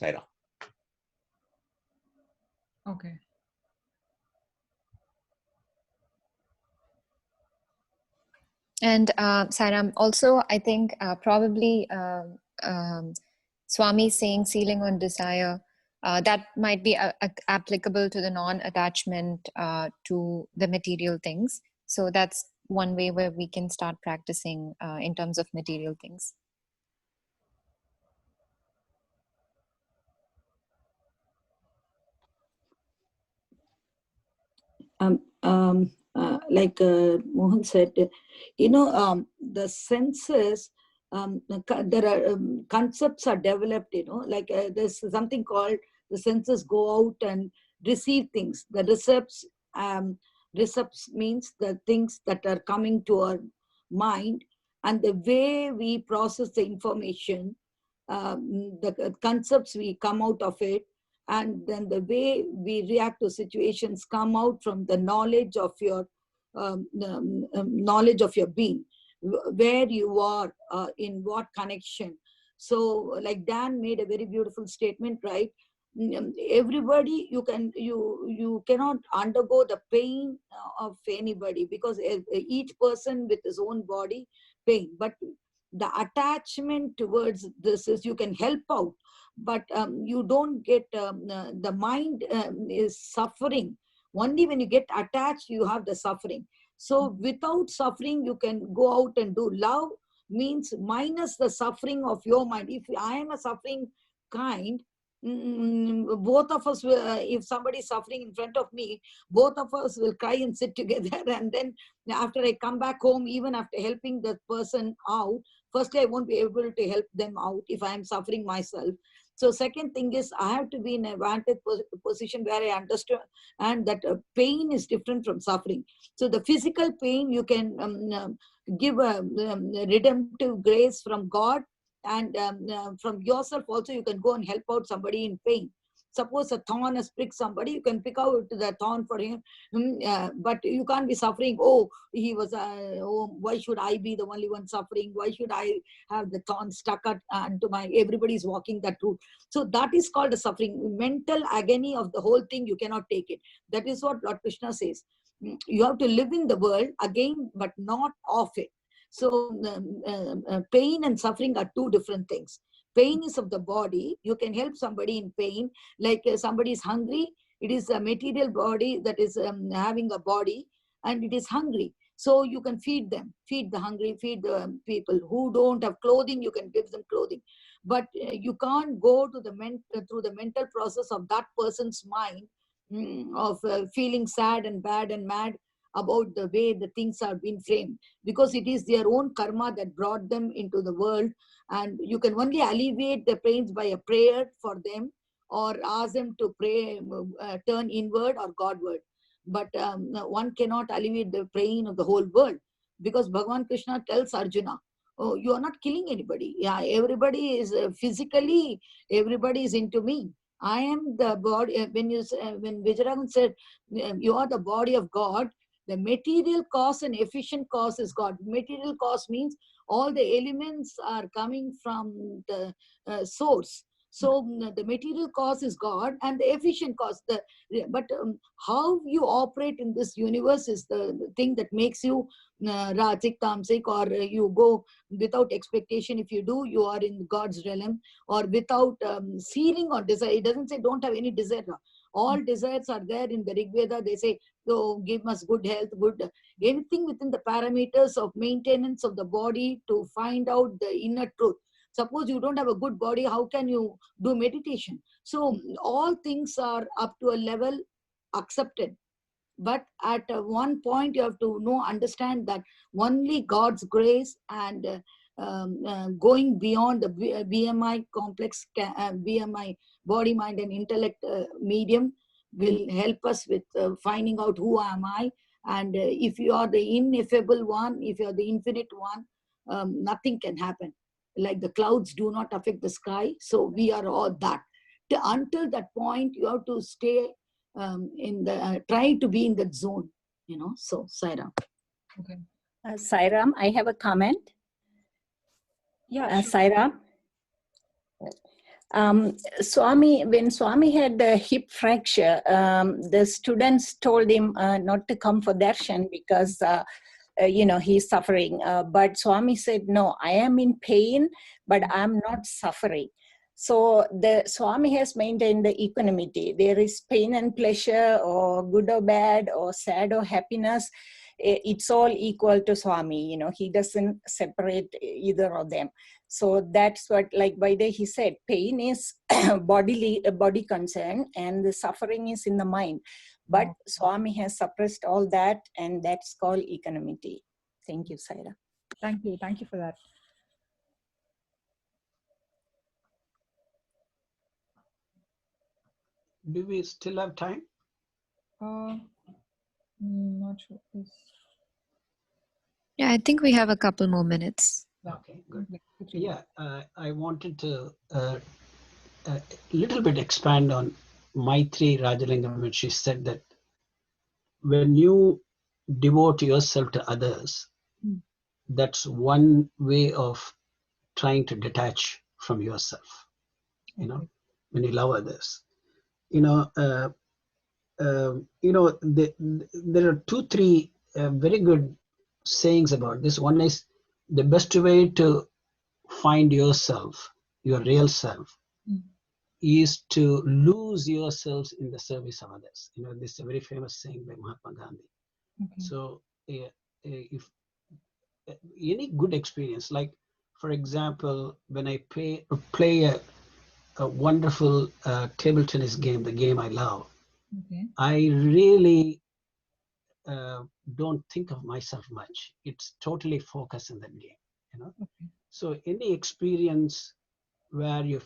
Saira. Okay. And Sairam, also, I think probably Swami saying ceiling on desire, that might be applicable to the non-attachment to the material things. So that's one way where we can start practicing in terms of material things. Like Mohan said, the senses, there are concepts are developed, like there's something called the senses go out and receive things. The recepts means the things that are coming to our mind, and the way we process the information, the concepts we come out of it, and then the way we react to situations come out from the knowledge of your knowledge of your being, where you are, in what connection. So like Dan made a very beautiful statement, right? Everybody, you cannot undergo the pain of anybody, because each person with his own body pain, but the attachment towards this is you can help out, but you don't get the mind is suffering. Only when you get attached you have the suffering. So without suffering you can go out and do. Love means minus the suffering of your mind. If I am a suffering kind, both of us will, if somebody is suffering in front of me, both of us will cry and sit together, and then after I come back home, even after helping the person out, firstly I won't be able to help them out if I am suffering myself. So second thing is I have to be in a vantage position where I understand and that pain is different from suffering. So the physical pain you can give a redemptive grace from God, and from yourself also you can go and help out somebody in pain. Suppose a thorn has pricked somebody, you can pick out the thorn for him, but you can't be suffering. Oh, he was, oh, why should I be the only one suffering? Why should I have the thorn stuck onto my, everybody's walking that route. So that is called a suffering. Mental agony of the whole thing, you cannot take it. That is what Lord Krishna says. You have to live in the world again, but not of it. So pain and suffering are two different things. Pain is of the body. You can help somebody in pain. Like somebody is hungry. It is a material body that is having a body and it is hungry. So you can feed them, feed the hungry, feed the people who don't have clothing, you can give them clothing. But you can't go to the through the mental process of that person's mind, of feeling sad and bad and mad about the way the things are being framed, because it is their own karma that brought them into the world. And you can only alleviate the pains by a prayer for them, or ask them to pray, turn inward or Godward. But one cannot alleviate the pain of the whole world, because Bhagavan Krishna tells Arjuna, oh, you are not killing anybody. Yeah, everybody is physically, everybody is into me. I am the body. When Vijayaraman said, you are the body of God, the material cause and efficient cause is God. Material cause means all the elements are coming from the source. So the material cause is God, and the efficient cause. But how you operate in this universe is the thing that makes you Rajik, Tamsik, or you go without expectation. If you do, you are in God's realm, or without feeling or desire. It doesn't say don't have any desire. All desires are there in the Rig Veda. They say, oh, give us good health, good anything within the parameters of maintenance of the body to find out the inner truth. Suppose you don't have a good body, how can you do meditation? So all things are up to a level accepted. But at one point, you have to understand that only God's grace and going beyond the BMI complex, BMI, body, mind, and intellect medium will help us with finding out who am I. And if you are the ineffable one, if you are the infinite one, nothing can happen. Like the clouds do not affect the sky, so we are all that. Until that point, you have to stay in the try to be in that zone, So Sairam. Okay. Sairam, I have a comment. Yeah, sure. Sairam. Swami, when Swami had the hip fracture, the students told him not to come for darshan because he's suffering. But Swami said, no, I am in pain, but I'm not suffering. So the Swami has maintained the equanimity. There is pain and pleasure, or good or bad, or sad or happiness. It's all equal to Swami. He doesn't separate either of them. So that's what, like Vaidya, he said, pain is a body concern, and the suffering is in the mind. But Swami has suppressed all that, and that's called equanimity. Thank you, Saira. Thank you. Thank you for that. Do we still have time? Not sure. Yes. Yeah, I think we have a couple more minutes. Okay, good. Yeah, I wanted to a little bit expand on Maitri Rajalingam when she said that when you devote yourself to others, that's one way of trying to detach from yourself. When you love others, there are 2-3 very good sayings about this. One is the best way to find yourself, your real self, is to lose yourselves in the service of others. This is a very famous saying by Mahatma Gandhi. Okay. So if any good experience, like for example, when I play a wonderful table tennis game, the game I love, I really don't think of myself much. It's totally focused in that game, So any experience where you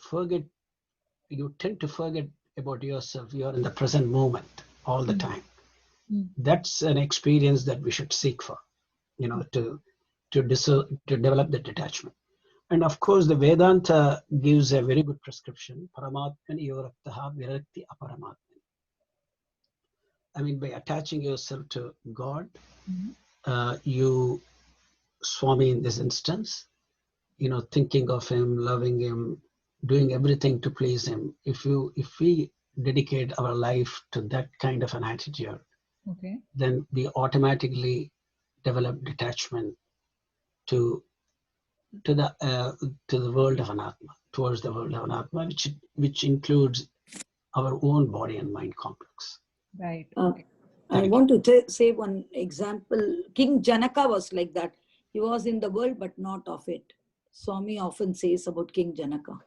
tend to forget about yourself, you're in the present moment all the time. That's an experience that we should seek for, to develop the detachment. And of course, the Vedanta gives a very good prescription. Paramatmani yoraktaha virakti aparamatmani. I mean, by attaching yourself to God, you, Swami in this instance, thinking of him, loving him, doing everything to please him. If we dedicate our life to that kind of an attitude, then we automatically develop detachment to the world of Anatma, towards the world of Anatma, which includes our own body and mind complex. Right. I want to say one example. King Janaka was like that. He was in the world, but not of it. Swami often says about King Janaka.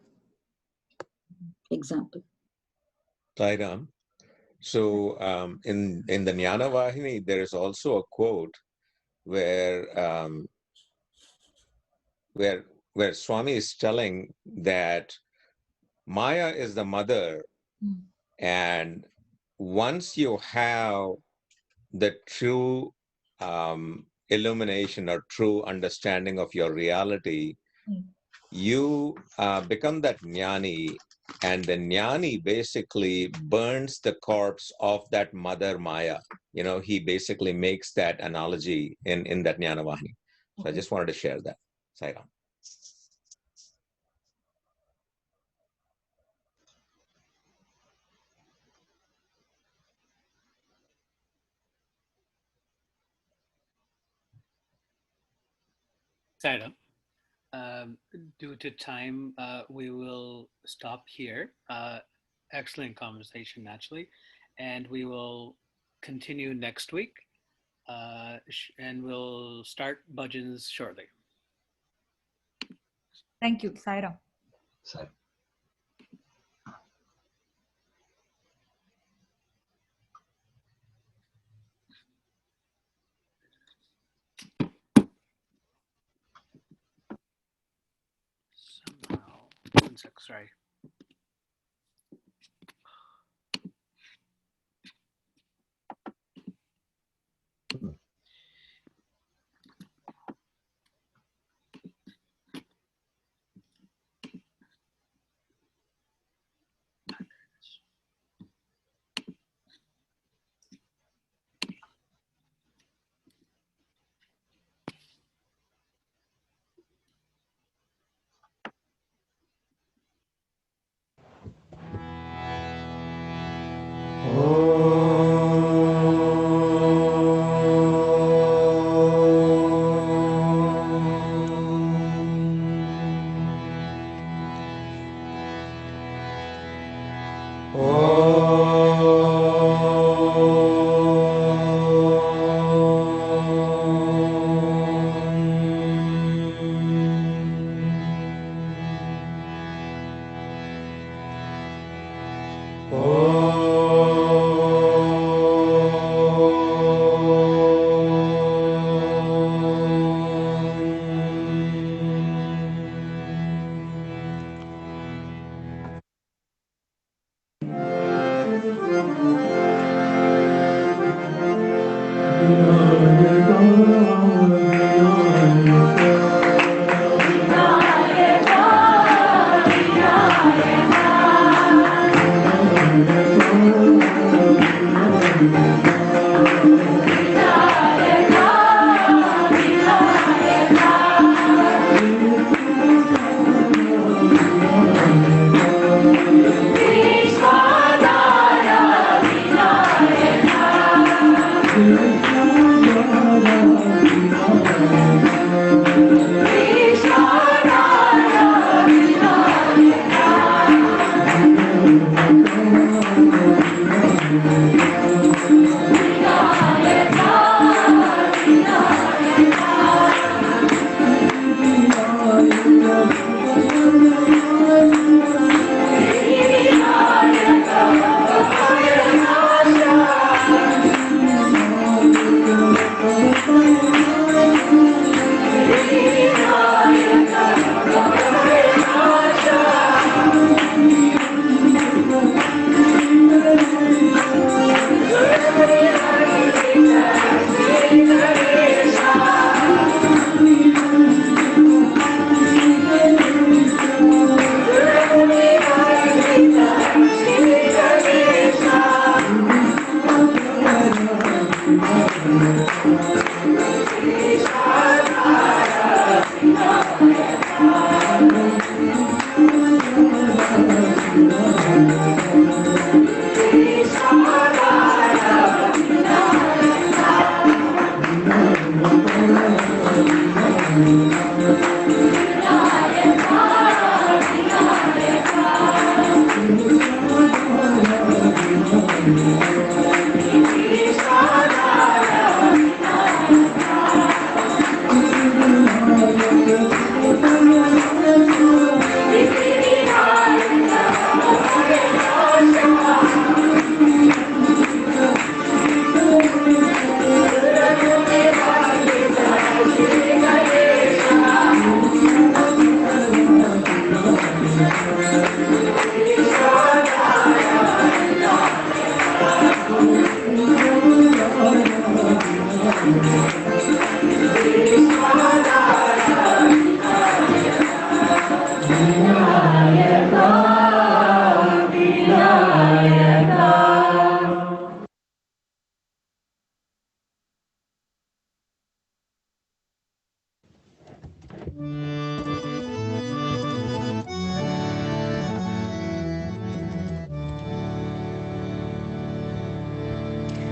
Example. Sairam. So in the Jnana Vahini, there is also a quote where Swami is telling that Maya is the mother, and once you have the true illumination or true understanding of your reality, you become that jnani, and the jnani basically burns the corpse of that mother Maya. You know, he basically makes that analogy in that Jnana Vahini. So I just wanted to share that. Sairam. Sairam. Due to time, we will stop here. Excellent conversation, naturally, and we will continue next week, and we'll start Bhajans shortly. Thank you, Saira. Sairam. Somehow, 1 sec, sorry.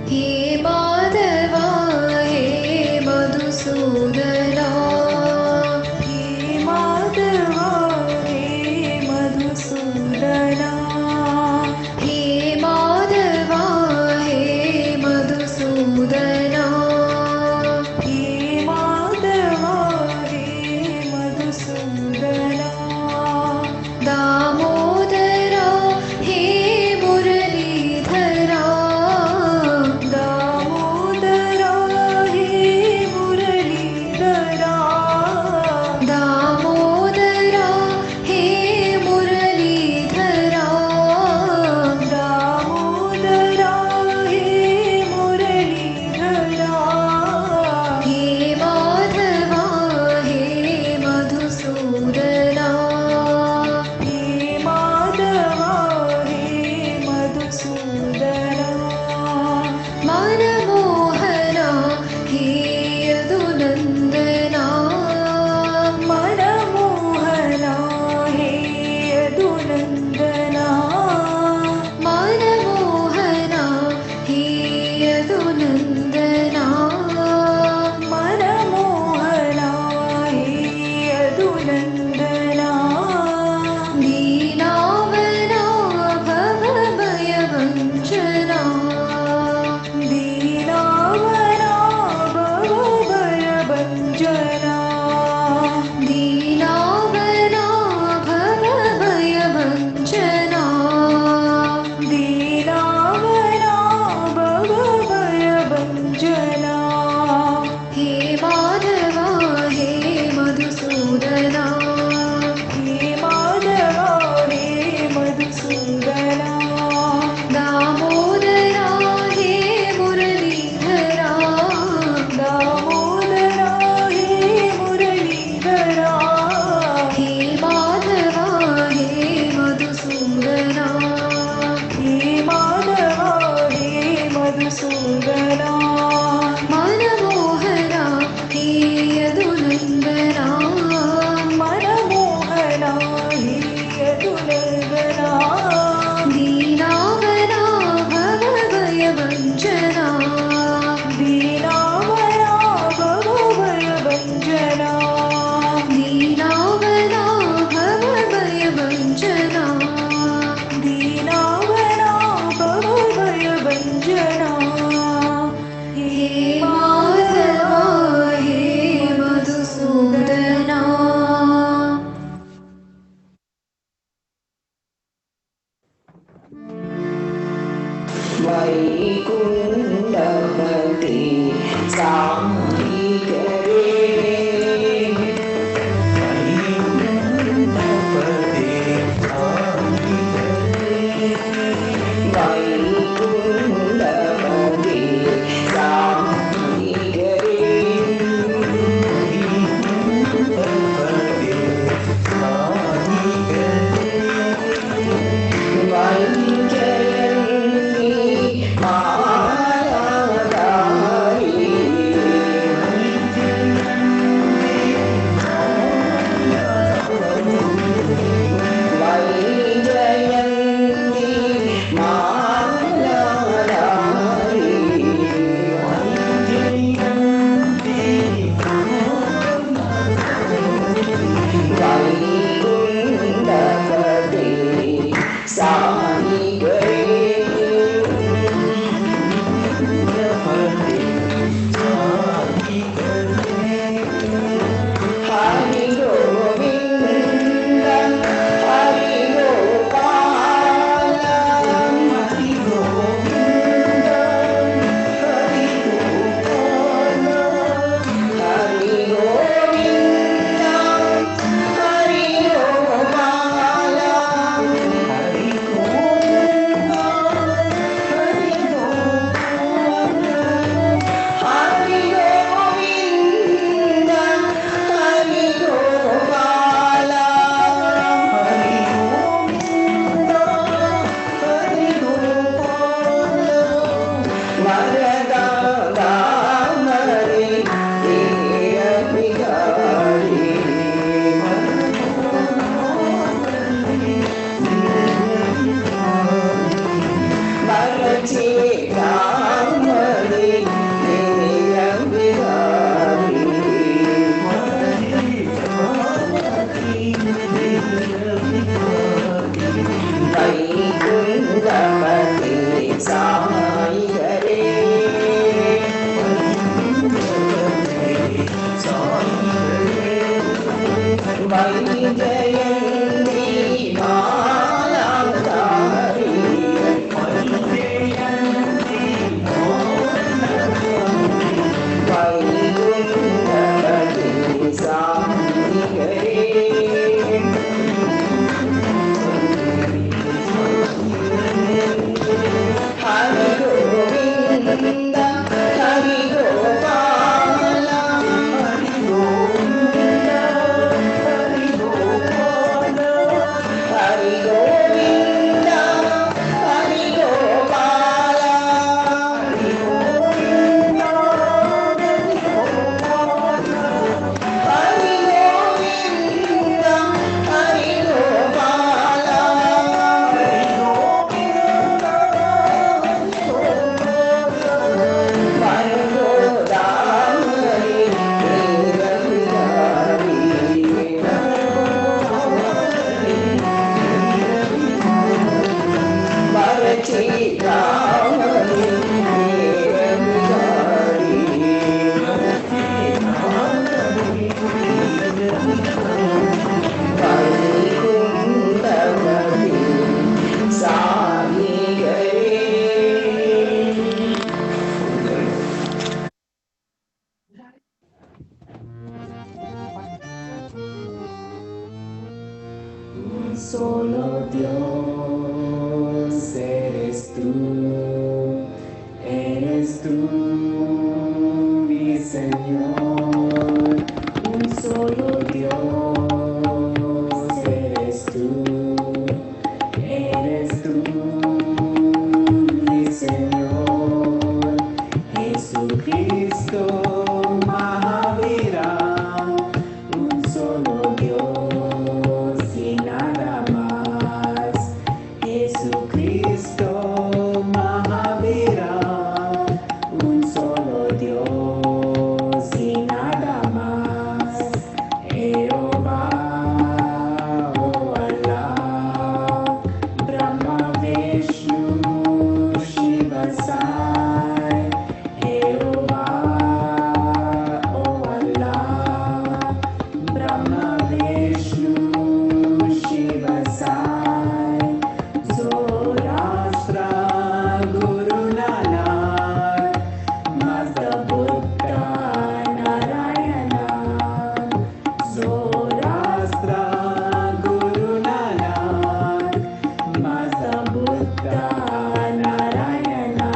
Hey Madhava hey Madhusudana hey Madhava hey Solo Dios eres tú, mi Señor. Un solo Dios eres tú, mi Señor. Jesucristo, Mahavira, un solo Dios y nada más. Jesucristo, Mahavira, un solo Dios y nada más. Jehová, oh Allah, Brahma, Vishnu, Shiva, Sai. Jehová, oh Allah, Brahma, Vishnu, Shiva, Sai. Zoroastra, Guru Nanak, Mazda, Buddha, Narayana. Zoroastra, Guru Nanak, Mazda, Buddha, Narayana.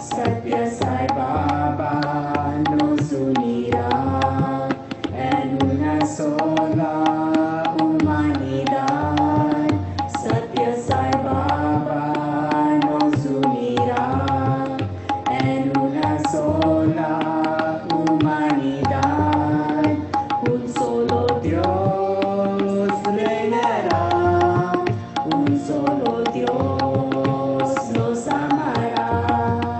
Sathya, Sai Baba nos unirá en una sola humanidad. Sathya, Sai Baba nos unirá en una sola humanidad. Un solo Dios reinará, un solo Dios nos amará.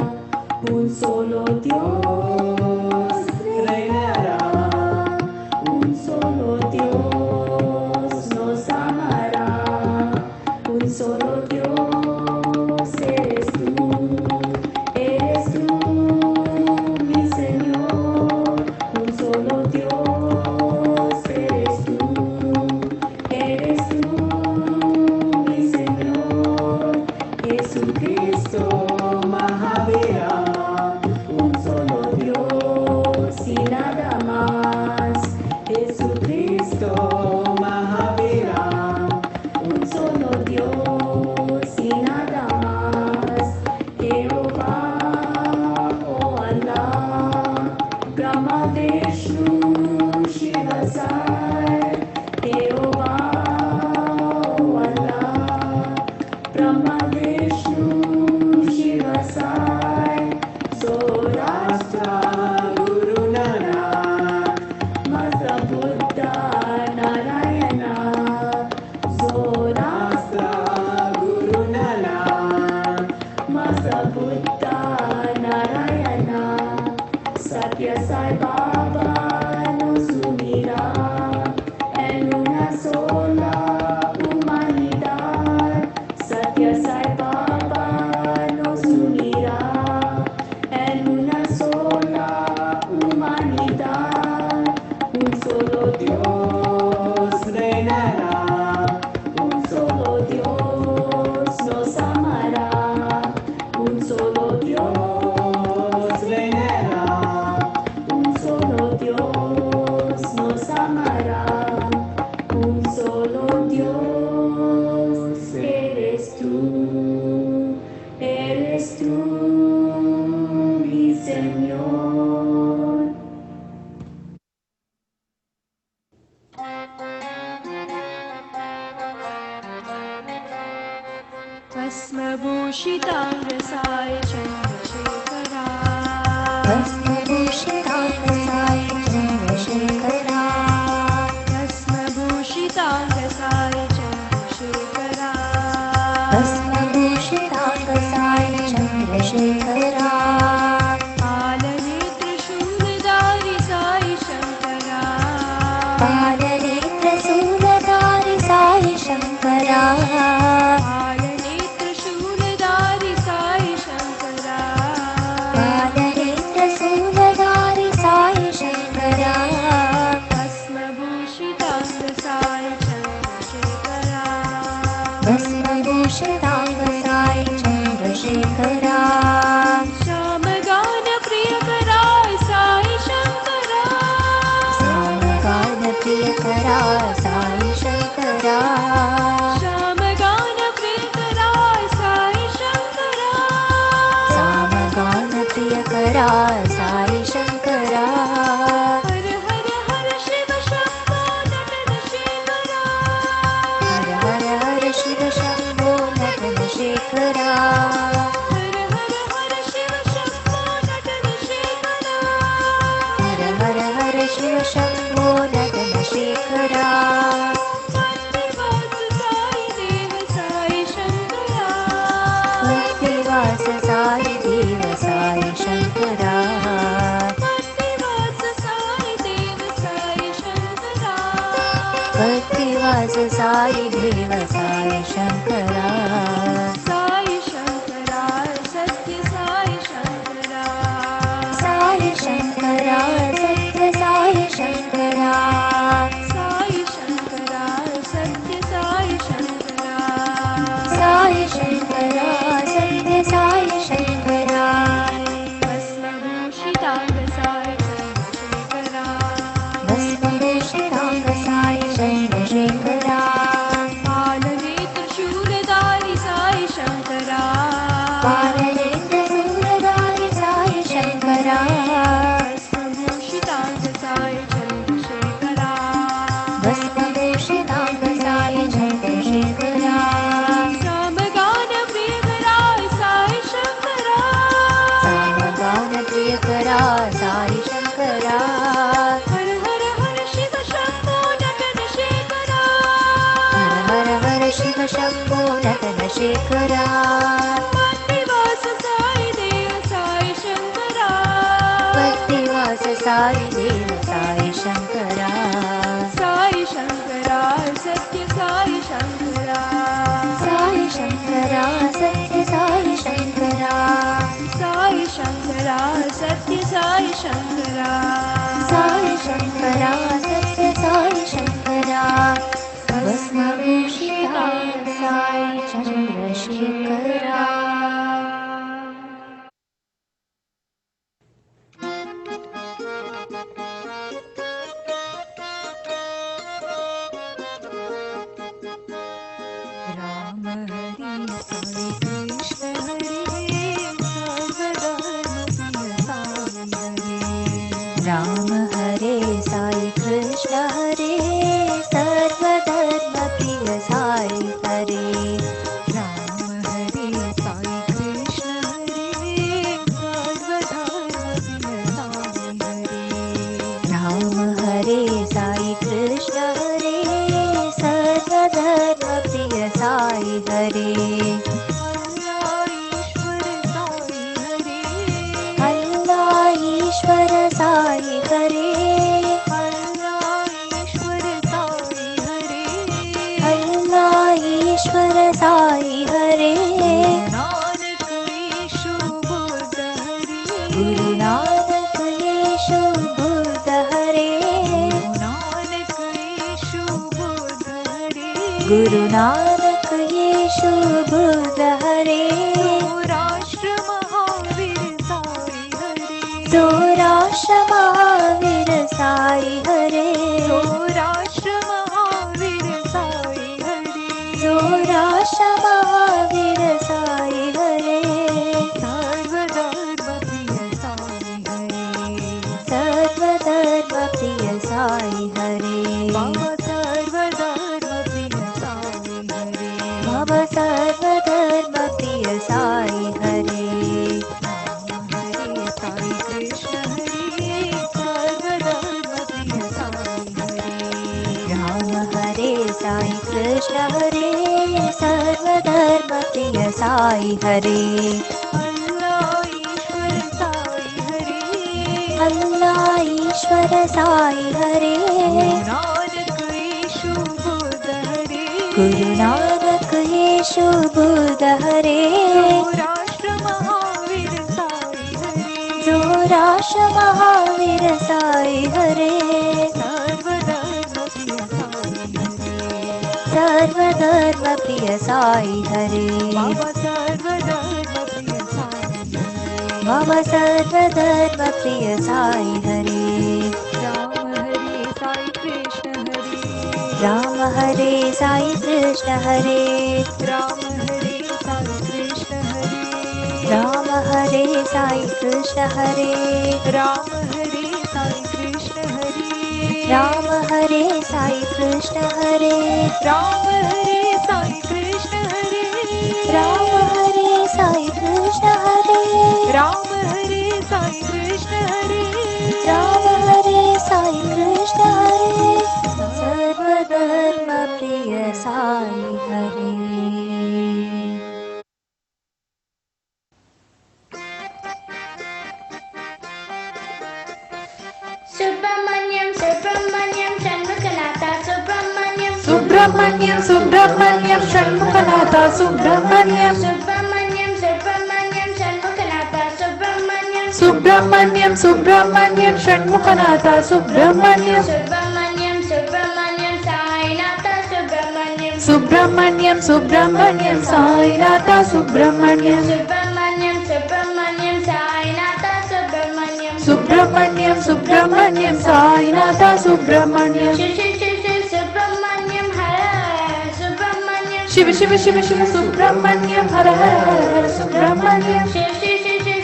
Un solo Dios reinará, un solo Dios nos amará. Un solo Dios eres tú, mi Señor. Un solo Dios eres tú, mi Señor. Jesucristo, Mahavira, un solo Dios y nada más. Jesucristo, Mahavira, un solo Dios y nada más. Jehová, oh Allah, Brahma, Vishnu, Shiva, Sai. Jehová, oh Allah, Brahma, Vishnu, Shiva, Sai. Zoroastra, Guru Nanak, Mazda, Buddha, Narayana. Zoroastra, Guru Nanak, Mazda, Buddha, Narayana. Sathya, Sai Baba nos unirá en una sola humanidad. Sathya, Sai Baba nos unirá en una sola humanidad. Un solo Dios solo Dios, eres tú, mi Señor. भस्मभूषिताङ्गसाय Chandrashekhara भस्मभूषिताङ्गसाय Chandrashekhara भस्मभूषिताङ्गसाय Chandrashekhara भस्मभूषिताङ्गसाय Chandrashekhara पालनेत्रशूलधारि Sai Shankara पालनेत्रशूलधारि Sai Shankara पालनेत्रशूलधारि Sai Shankara पालनेत्रशूलधारि Sai Shankara भस्मभूषिताङ्गसाय Chandrashekhara भस्मभूषिताङ्गसाय Chandrashekhara श्यामगानप्रियकराय Sai Shankara श्यामगानप्रियकरा Sai Shankara श्यामगानप्रियकराय Sai Shankara श्यामगानप्रियकरा Sai Shankara हर हर हर शिव शम्भो नटनशेखरा हर हर हर शिव शम्भो नटनशेखरा हर हर हर शिव शम्भो नटनशेखरा हर हर हर शिव शम्भो नटनशेखरा भक्तिवास साई देव साई शङ्करा भक्तिवास साई देव साई शङ्करा भक्तिवास साई देव साई शङ्करा साई शङ्करा सत्य साई शङ्करा साई शङ्करा सत्य साई शङ्करा साई शङ्करा सत्य साई शङ्करा साई शङ्करा सत्य साई शङ्करा भस्मभूषिताङ्ग साई चन्द्रशेखरा भस्मभूषिताङ्ग साई चन्द्रशेखरा पालनेत्रशूलधारि साई शङ्करा पालनेत्रशूलधारि साई शङ्करा भस्मभूषिताङ्ग साई चन्द्रशेखरा भस्मभूषिताङ्ग साई चन्द्रशेखरा श्यामगानप्रियकराय साई शङ्करा श्यामगानप्रियकरा साई शङ्करा हर हर हर शिव शम्भो नटनशेखरा हर हर हर शिव शम्भो नटनशेखरा भक्तिवास साई देव साई शङ्करा भक्तिवास साई देव साई शङ्करा साई शङ्करा सत्य साई शङ्करा साई शङ्करा सत्य साई शङ्करा साई शङ्करा सत्य साई शङ्करा साई शङ्करा सत्य साई शङ्करा भस्मभूषिताङ्ग साई चन्द्रशेखरा राम हरि साई कृष्ण हरे सर्वधर्म प्रिय साई हरे राम हरे साई कृष्ण हरे सर्वधर्म प्रिय साई हरे राम हरे साई कृष्ण हरे सर्वधर्म प्रिय साई हरे राम हरे साई कृष्ण हरे सर्वधर्म प्रिय साई हरे अल्लाह ईश्वर साई हरे अल्लाह ईश्वर साई हरे गुरु नानक ईशु बुद्ध हरे गुरु नानक यीशु बुद्ध हरे राष्ट्र महावीर साई हरे दो राष्ट्र महावीर साई हरे राष्ट्र महावीर कृष्ण हरे सर्वधर्म प्रिय साई हरे अल्लाह ईश्वर साई हरे गुरु नानक येशु बुद्ध हरे जो राष्ट्र महावीर साई हरे सर्वधर्म प्रिय साई हरे मम सर्वधर्म प्रिय साई हरे राम हरे साई कृष्ण हरे राम हरे साई कृष्ण हरे राम हरे साई कृष्ण हरे राम हरे साई कृष्ण हरे राम हरे साई कृष्ण हरे राम हरे साई कृष्ण हरे राम हरे साई कृष्ण हरे सर्वधर्म प्रिय साई हरे Subramanyam Subramanyam Shanmukanatha Subramanyam Subramanyam Subramanyam Shanmukanatha Subramanyam Subramanyam Subramanyam Shanmukanatha Subramanyam Subramanyam Subramanyam Shanmukanatha Subramanyam Subramanyam Subramanyam Sainatha Subramanyam Subramanyam Subramanyam Sainatha Subramanyam Subramanyam Subramanyam Sainatha Subramanyam Subramanyam Subramanyam Sainatha Subramanyam Subramanyam Hara Subramanyam Shiva Shiva Shiva Shiva Subramanyam Hara Hara Hara Hara Subramanyam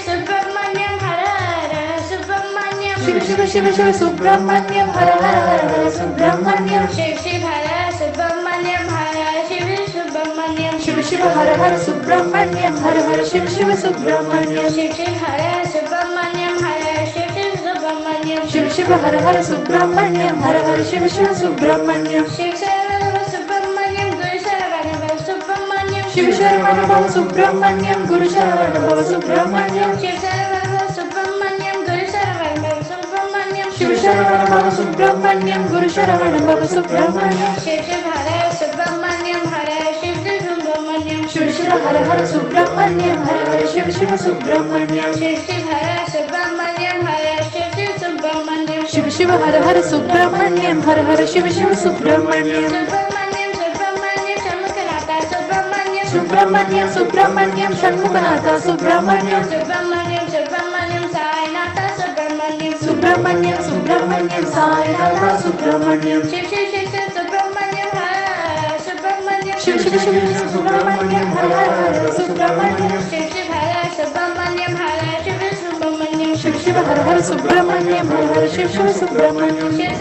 Subramanyam Hara Subramanyam Shiva Shiva Shiva Shiva Subramanyam Hara Hara Hara Hara Subramanyam Shiv Hara Subramanyam Hara Shiv Subramanyam Shiva Shiva Hara Hara Subramanyam Hara Hara Shiva Shiva Subramanyam Shiv Hara Subramanyam Hara Shiv Subramanyam Shiva Shiva Hara Hara Subramanyam Hara Hara Shiva Shiva Subramanyam Shiv Subramanyam Guru Saravana Subramanyam Shiva Saravana Bhava Subramanyam Guru Saravana Bhava Subramanyam Shiv Saravana Subramanyam Guru Saravana Subramanyam Shiva Saravana Bhava Subramanyam Guru Saravana Bhava Subramanyam Shiv Hara Subramanyam Hara Shiv Subramanyam Shiva Shiva Hara Hara Subramanyam Hara Hara Shiva Shiva Subramanyam Shiv Hara Subramanyam Hara Shiv Subramanyam Shiva Shiva Hara Hara Subramanyam Hara Hara Shiva Shiva Subramanyam Subramanyam Subramanyam Shanmukanatha Subramanyam Subramanyam Subramanyam Shanmukanatha Subramanyam Subramanyam Sainatha Subramanyam Subramanyam Subramanyam Sainatha Subramanyam Shiv Subramanyam Hara Subramanyam Shiva Shiva Shiva Subramanyam Hara Hara Subramanyam Shiv Hara Subramanyam Hara Shiv Subramanyam Shiva Shiva Hara Hara Subramanyam Hara Hara Shiva Shiva Subramanyam Shiv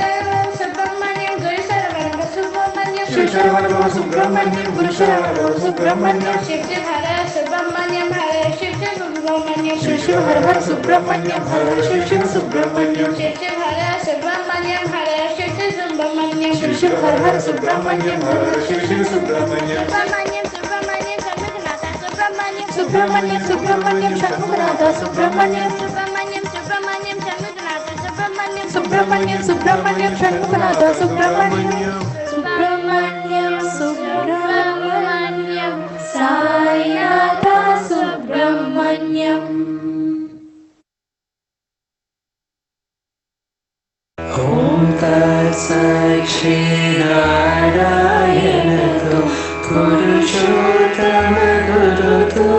Subramanyam Guru Saravana Subramanyam Shiva Saravana Bhava Subramanyam Guru Saravana Bhava Subramanyam Shiv Hara Subramanyam Hara Shiv Subramanyam Shiva Shiva Hara Hara Subramanyam Hara Hara Shiva Shiva Subramanyam Shiv Hara Subramanyam Hara Shiv Subramanyam Shiva Shiva Hara Hara Subramanyam Hara Hara Shiva Shiva Subramanyam Subramanyam Subramanyam Shanmukanatha Subramanyam Subramanyam Subramanyam Shanmukanatha Subramanyam Subramanyam Subramanyam Shanmukanatha Subramanyam Subramanyam Subramanyam Sainatha Subramanyam Om Tat Sat Shri Narayana Purushotama Guru Tu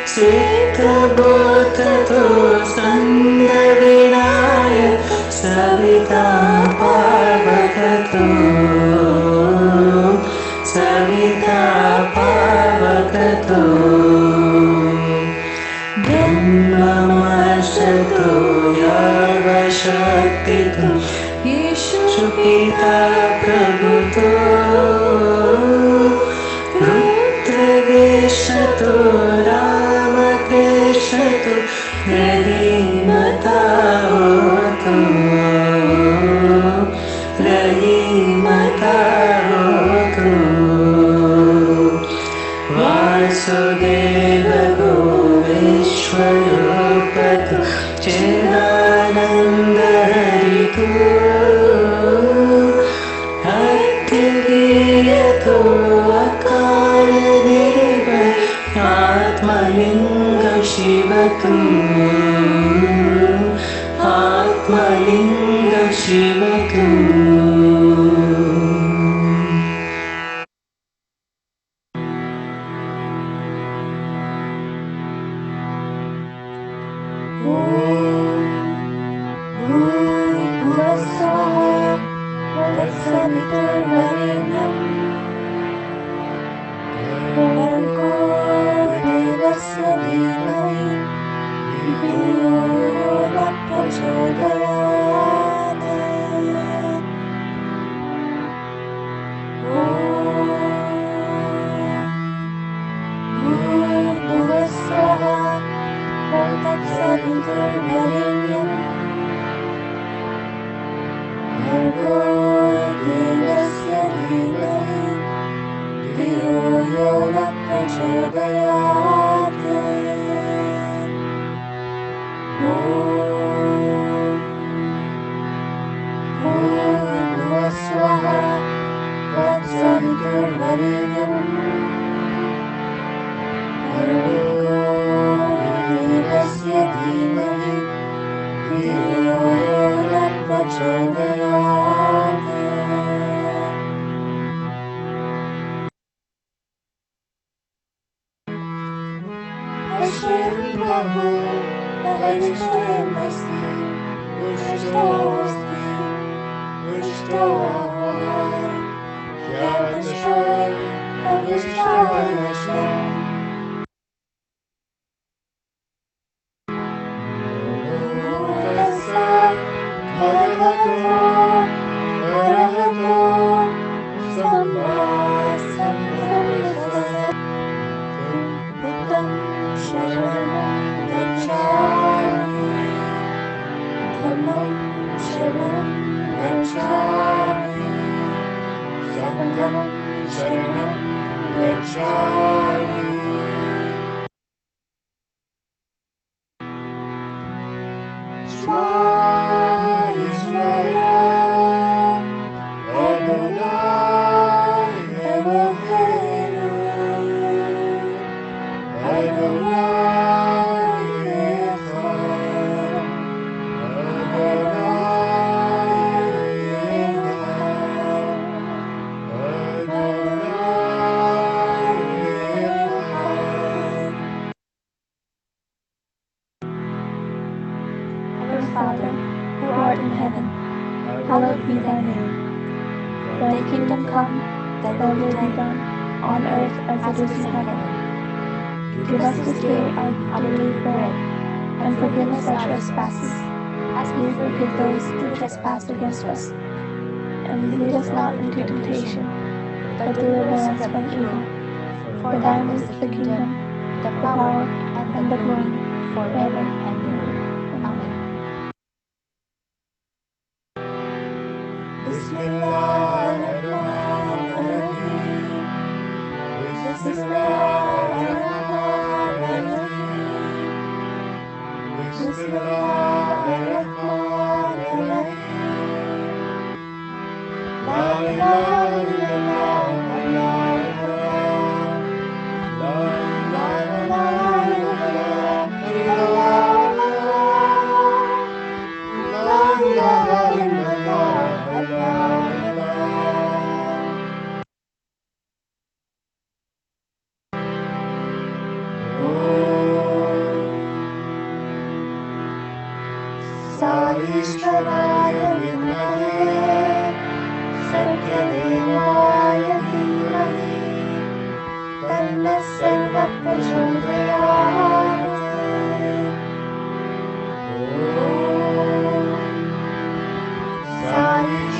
Sita Bhota Tu Sanda Vinaya Savita Parvata Tu Savita Parvata Tu Brahmamasatu Yarva Shakti Tu Yeshu Pita Prabhu Tu Rudragesha-tu Rama Krishna-tu Rahimata-tu Rahimata शिवतु अकारदेव आत्मलिङ्ग शिवतु आत्मलिङ्ग शिवतु तत्सवितुर्वरेण्यं भर्गो देवस्य धीमहि धियो यो न प्रचोदयात् भूर्भुवः स्वः तत्सवितुर्वरेण्यं भर्गो देवस्य धीमहि धियो यो न प्रचोदयात् भूर्भुवः स्वः तत्सवितुर्वरेण्यं भर्गो देवस्य धीमहि धियो यो न प्रचोदयात् पश्यन् प्रभु परिष्टमस्ति पुष्टोऽस्ति पुष्टोऽहं ह्यविष्टोय अविष्टोय नश्यम् भगवतो अरहतो सम्मा सम्बुद्धस्स बुद्धं शरणं गच्छामि धम्मं शरणं गच्छामि संघं शरणं गच्छामि Shema Yisrael Adonai Eloheinu Adonai Echad Adonai Echad Adonai Echad. Our Father, who art in heaven, hallowed be thy name. Thy kingdom come, thy will be done, on earth as it is in heaven. Give us this day our daily bread, and forgive us our trespasses, as we forgive those who trespass against us. And lead us not into temptation, but deliver us from evil. For thine is the kingdom, the power, and the glory, forever and ever. Amen. Bismillahirrahmanirrahim. Bismillahirrahmanirrahim. Bismillahirrahmanirrahim. La ilaha illallah, la ilaha illallah, la ilaha illallah, la ईश्वराय विद्महे सत्यदेवाय धीमहि तन्नः सर्वः प्रचोदयात्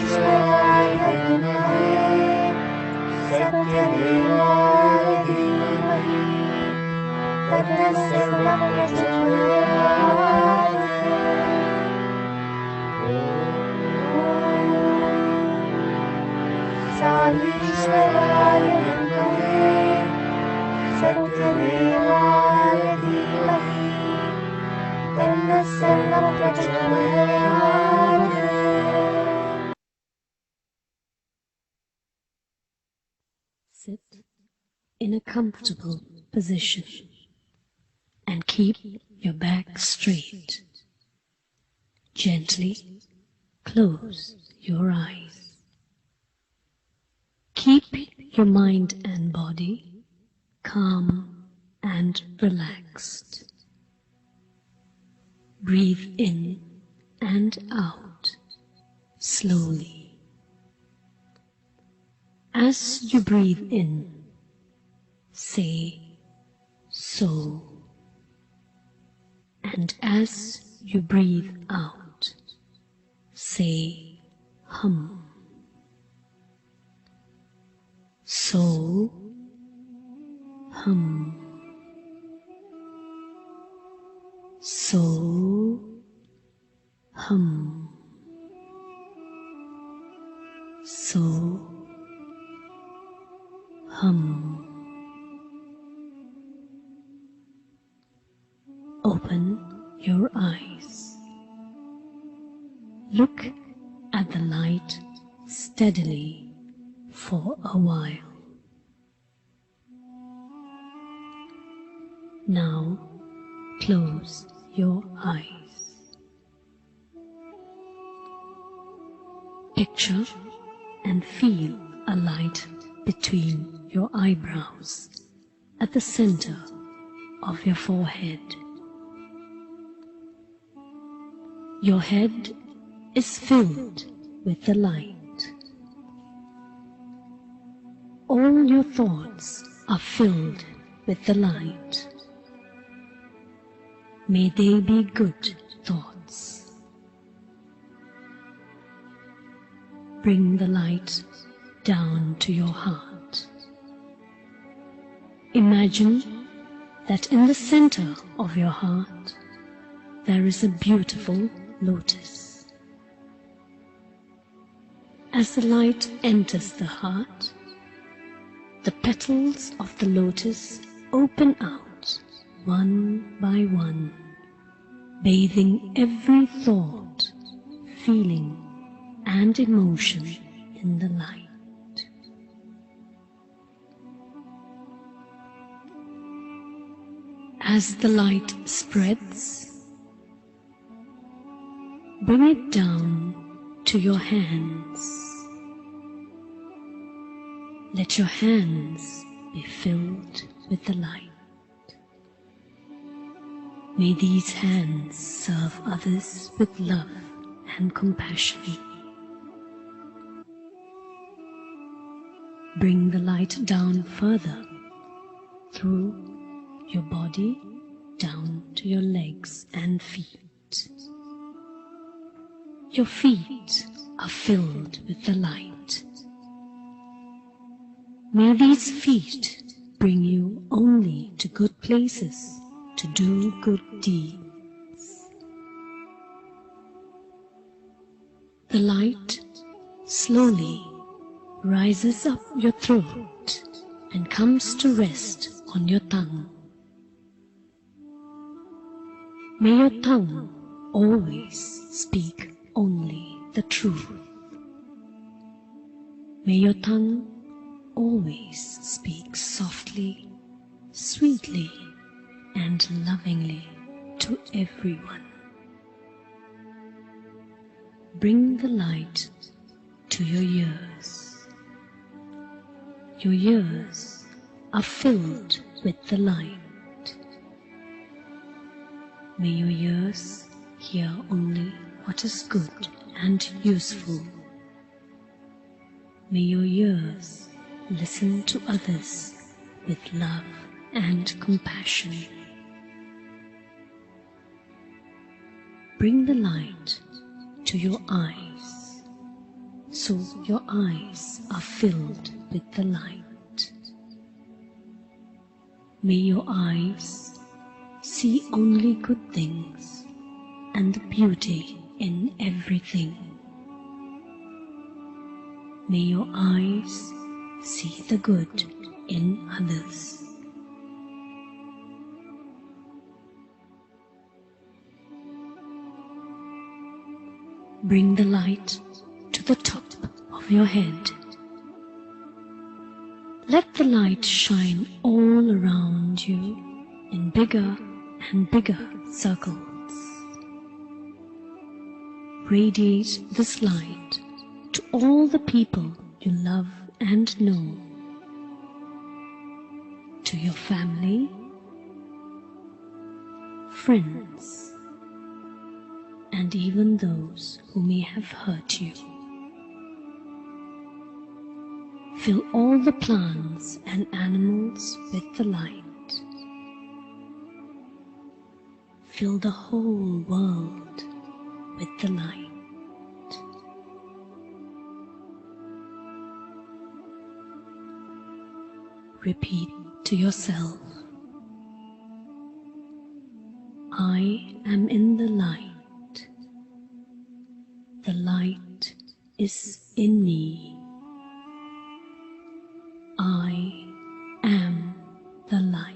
ईश्वराय विद्महे सत्यदेवाय धीमहि तन्नः सर्वः प्रचोदयात् ईश्वराय विद्महे सत्यदेवाय धीमहि तन्नः सर्वः प्रचोदयात् Sit in a comfortable position and keep your back straight. Gently close your eyes. Keep your mind and body calm and relaxed. Breathe in and out slowly. As you breathe in, say so. And as you breathe out, say hum. So, hum. So, hum. So, hum. Open your eyes. Look at the light steadily for a while. Now close your eyes. Picture and feel a light between your eyebrows at the center of your forehead. Your head is filled with the light. All your thoughts are filled with the light. May they be good thoughts. Bring the light down to your heart. Imagine that in the center of your heart there is a beautiful lotus. As the light enters the heart, the petals of the lotus open out one by one, bathing every thought, feeling, and emotion in the light. As the light spreads, bring it down to your hands. Let your hands be filled with the light. May these hands serve others with love and compassion. Bring the light down further through your body down to your legs and feet. Your feet are filled with the light. May these feet bring you only to good places to do good deeds. The light slowly rises up your throat and comes to rest on your tongue. May your tongue always speak only the truth. May your tongue always speak softly, sweetly, and lovingly to everyone. Bring the light to your ears. Your ears are filled with the light. May your ears hear only what is good and useful. May your ears listen to others with love and compassion. Bring the light to your eyes, so your eyes are filled with the light. May your eyes see only good things and the beauty in everything. May your eyes see the good in others. Bring the light to the top of your head. Let the light shine all around you in bigger and bigger circles. Radiate this light to all the people you love and know, to your family, friends, and even those who may have hurt you. Fill all the plants and animals with the light. Fill the whole world with the light. Repeat to yourself, I am in the light. The light is in me. I am the light.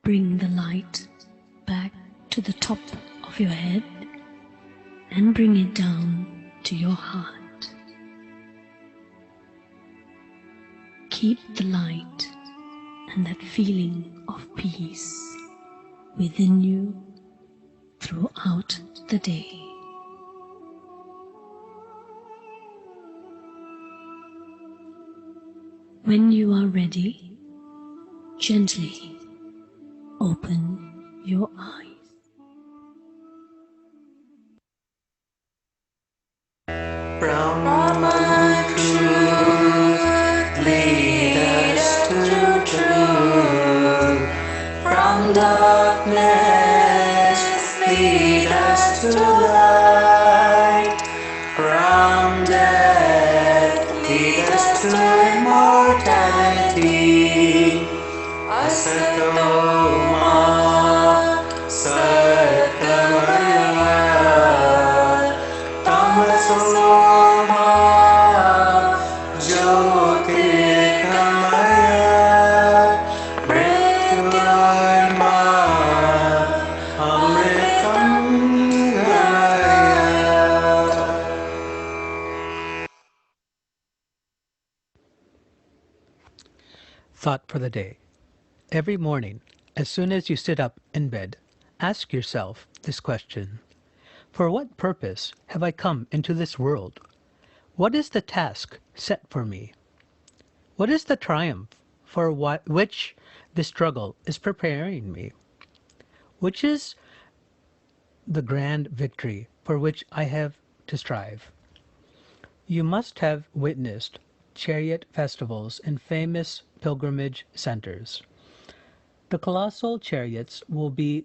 Bring the light back to the top of your head and bring it down to your heart. Keep the light and that feeling of peace within you throughout the day. When you are ready, gently open your eyes. Brahman truth, lead us to truth. From darkness, lead us to light. From death, lead us to immortality. Asatoma, Satgamaya, Tamasoma, Jyotirgamaya, Mrityunjaya, Amritam Gamaya. Thought for the day. Every morning, as soon as you sit up in bed, ask yourself this question. For what purpose have I come into this world? What is the task set for me? What is the triumph for which the struggle is preparing me? Which is the grand victory for which I have to strive? You must have witnessed chariot festivals in famous pilgrimage centers. The colossal chariots will be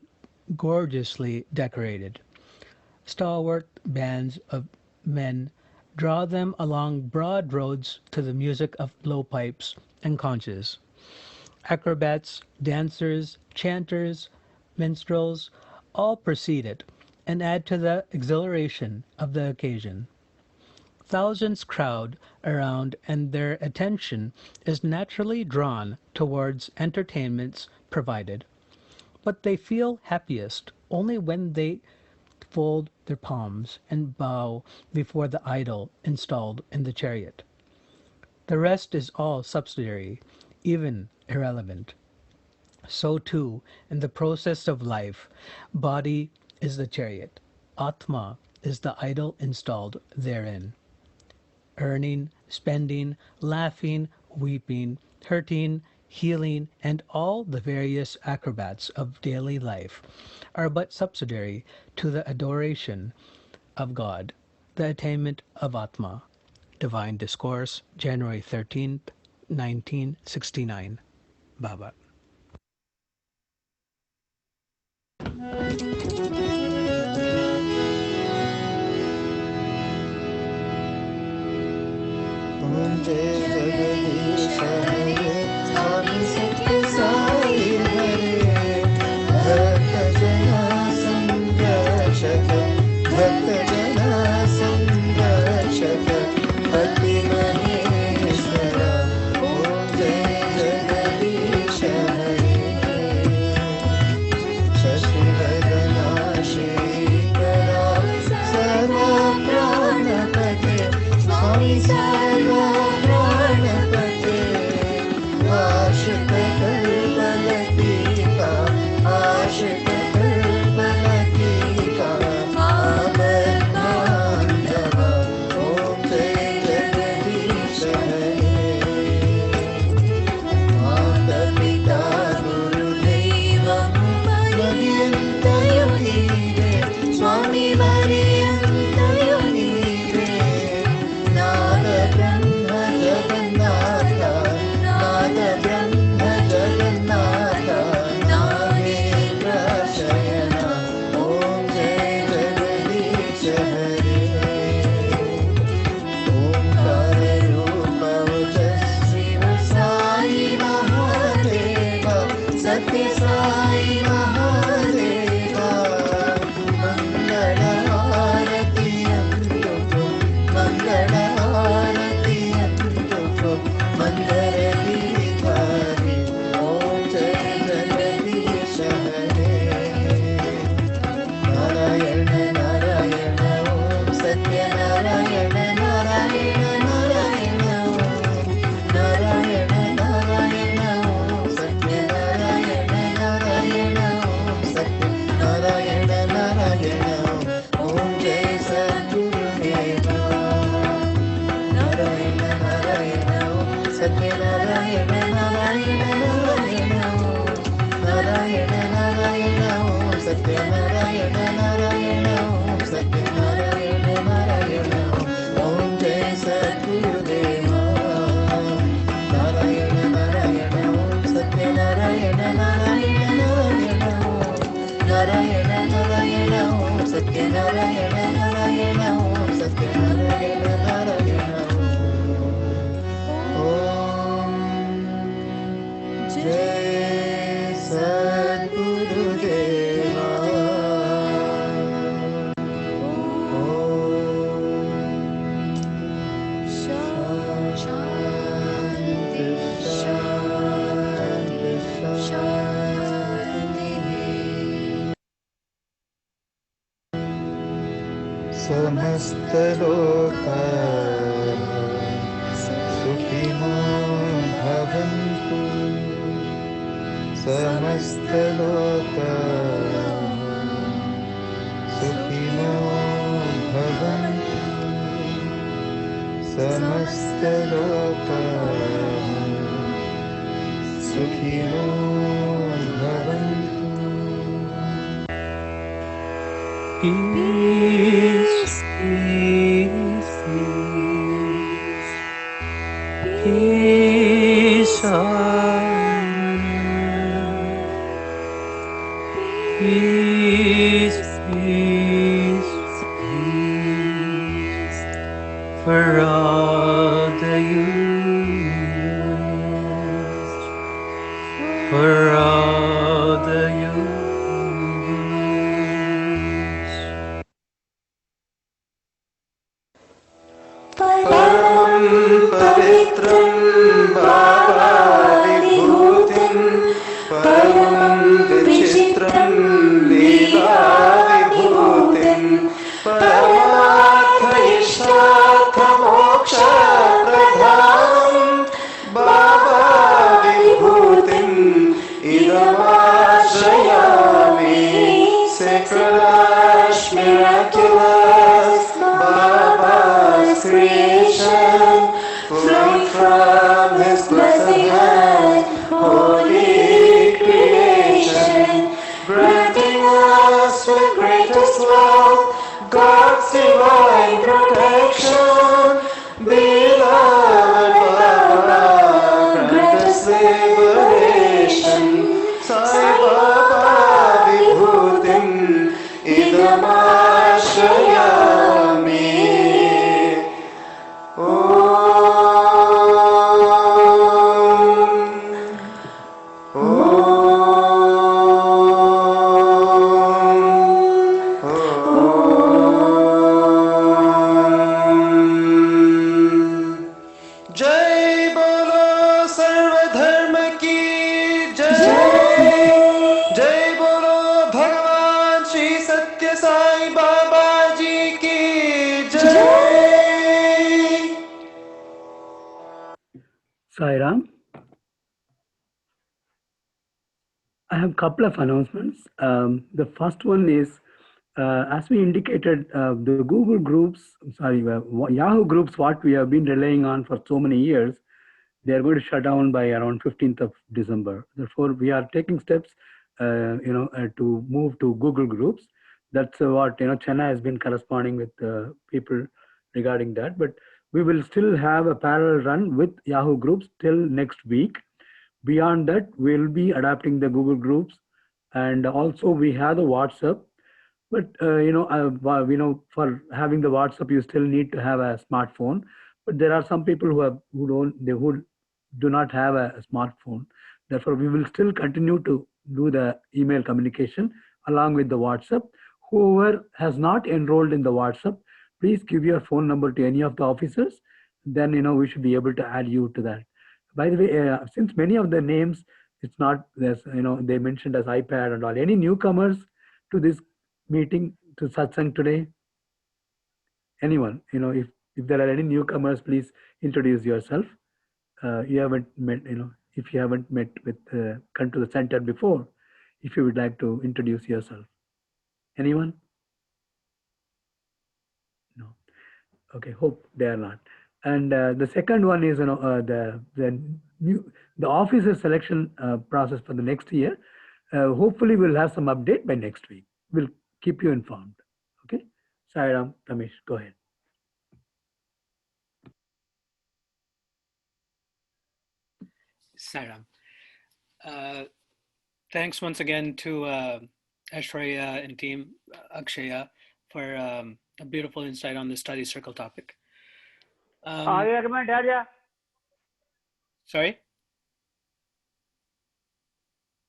gorgeously decorated. Stalwart bands of men draw them along broad roads to the music of blowpipes and conches. Acrobats, dancers, chanters, minstrels, all precede it and add to the exhilaration of the occasion. Thousands crowd around and their attention is naturally drawn towards entertainments provided. But they feel happiest only when they fold their palms and bow before the idol installed in the chariot. The rest is all subsidiary, even irrelevant. So too, in the process of life, body is the chariot, Atma is the idol installed therein. Earning, spending, laughing, weeping, hurting, healing, and all the various acrobats of daily life are but subsidiary to the adoration of God, the attainment of Atma. Divine Discourse, January 13th, 1969. Baba. Om Jai Jagadish Hare, Swami Satya Sai Hare, Bhakta Jana Sanrakshaka, Bhakta Jana Sanrakshaka, Pati Maheshwara. Om Jai Jagadish Hare, Shashivardhana Shekara, Sarva Pranapate, Swami Sarva Pranapate, Ashita Kalpalatika, Ashita Kalpalatika, Abadbandhava. Om Jai Jagadish Hare, Mata Pita Guru Devam Varyantayo Nire, Swami Varyantayo Nire, Nada Brahma Jagannatha, Nada Brahma Jagannatha, Nageshwara Shayana. Om Jai Jagadish Hare, Omkara Rupa Ojasviva Sai Mahadeva, Satya Sai Mahadeva, Mangala Arati Antuko, Mangala Arati Antuko, Mandara Vidhari. Om Jai Jagadish Hare, Narayana Narayana Om Satya Narayana Narayana Narayana Om Narayana Narayana Om Satya Narayana Narayana Om Satya Narayana Narayana Om Jai Sadgurudeva. Narayana Narayana Om Satya Narayana Narayana Narayana Om Narayana Narayana Om Satya Narayana Narayana Om Satya Narayana Narayana Om Jai Sadgurudeva. Narayana Narayana Om Satya Narayana Narayana Narayana Om Narayana Narayana Om Satya Narayana Narayana Om Satya Narayana Narayana Om Jai Sadgurudeva. Shanti Shanti Shanti. Samastaloka Sukhino Bhavantu, Samastaloka Sukhino Bhavantu, Samastaloka Sukhino Bhavantu. Peace, peace, peace, peace on earth. Peace, peace, peace for all the universe, for all the universe. Param Pavitram Baba Vibhutim, Param Vichitram Lila Vibhutim, Paramartha Ishtha Moksha Pradhanam, Baba Vibhutim Idamashayami, sacred ash miraculous Baba's creation, flowing from his blessed जय बोलो सर्वधर्म की जय जय बोलो भगवान श्री सत्य साई बाबा जी की जय Sai Ram. I have a couple of announcements. The first one is, as we indicated, the Google groups, Yahoo groups, what we have been relying on for so many years, they are going to shut down by around 15th of December. Therefore, we are taking steps, to move to Google groups. That's what, Chennai has been corresponding with people regarding that. But we will still have a parallel run with Yahoo groups till next week. Beyond that, we'll be adapting the Google groups, and also we have the WhatsApp. But for having the WhatsApp, you still need to have a smartphone. But there are some people who do not have a smartphone. Therefore, we will still continue to do the email communication along with the WhatsApp. Whoever has not enrolled in the WhatsApp, please give your phone number to any of the officers. Then we should be able to add you to that. By the way, since many of the names, it's not there's they mentioned as iPad and all. Any newcomers to this meeting, to satsang today? Anyone? If there are any newcomers, please introduce yourself. You haven't met, if you haven't met with come to the center before, if you would like to introduce yourself. Anyone? No. Okay, hope they are not. And the second one is the officer selection process for the next year. Hopefully, we'll have some update by next week. We'll keep you informed. Okay. Sairam, Ramesh, go ahead. Saram. Thanks once again to Aishwarya and team Akshaya for a beautiful insight on the study circle topic. Sorry?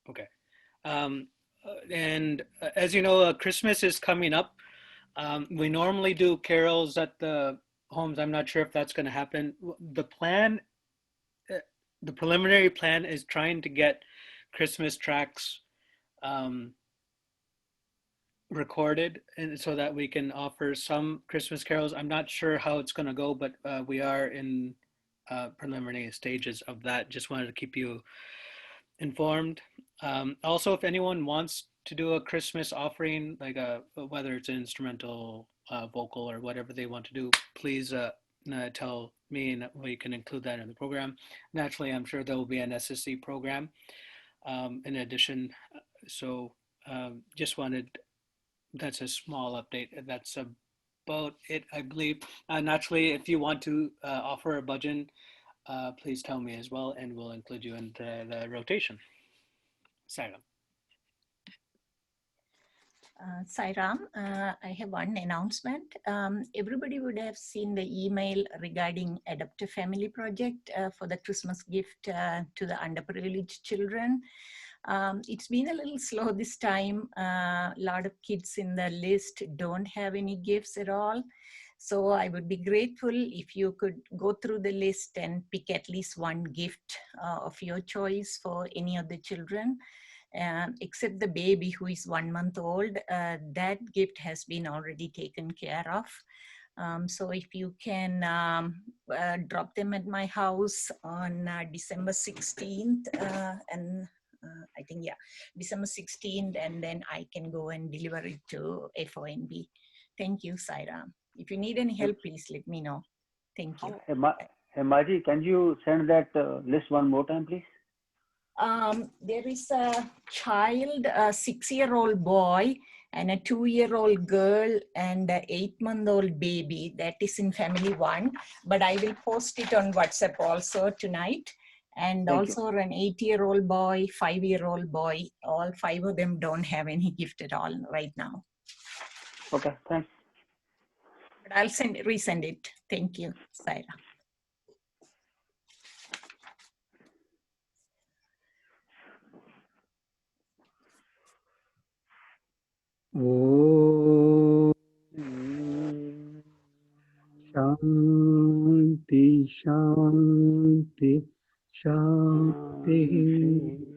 Okay. And as you know, Christmas is coming up. We normally do carols at the homes. I'm not sure if that's going to happen. The preliminary plan is trying to get Christmas tracks recorded, and so that we can offer some Christmas carols. I'm not sure how it's going to go, but we are in preliminary stages of that. Just wanted to keep you informed. Also, if anyone wants to do a Christmas offering, like whether it's an instrumental, vocal, or whatever they want to do, please tell me, and we can include that in the program. Naturally, I'm sure there will be an SSC program in addition. So just wanted, that's a small update. That's about it, I believe. Naturally, if you want to offer a bhajan, please tell me as well, and we'll include you in the rotation. Saram. Sairam, I have one announcement. Everybody would have seen the email regarding Adopt a Family project for the Christmas gift to the underprivileged children. It's been a little slow this time. A lot of kids in the list don't have any gifts at all. So I would be grateful if you could go through the list and pick at least one gift of your choice for any of the children. Except the baby who is 1 month old, that gift has been already taken care of. So if you can drop them at my house on December 16th, and I think, yeah, December 16th, and then I can go and deliver it to FONB. Thank you, Sairam. If you need any help, please let me know. Thank you. Hey, Margie, can you send that list one more time, please? There is a child, a 6-year-old boy, and a 2-year-old girl, and an 8-month-old baby. That is in family 1, but I will post it on WhatsApp also tonight. And Thank also an 8-year-old boy, 5-year-old boy. All 5 of them don't have any gift at all right now. Okay, thanks. But I'll resend it. Thank you, Saira. Om Shanti Shanti, Shanti, Shanti.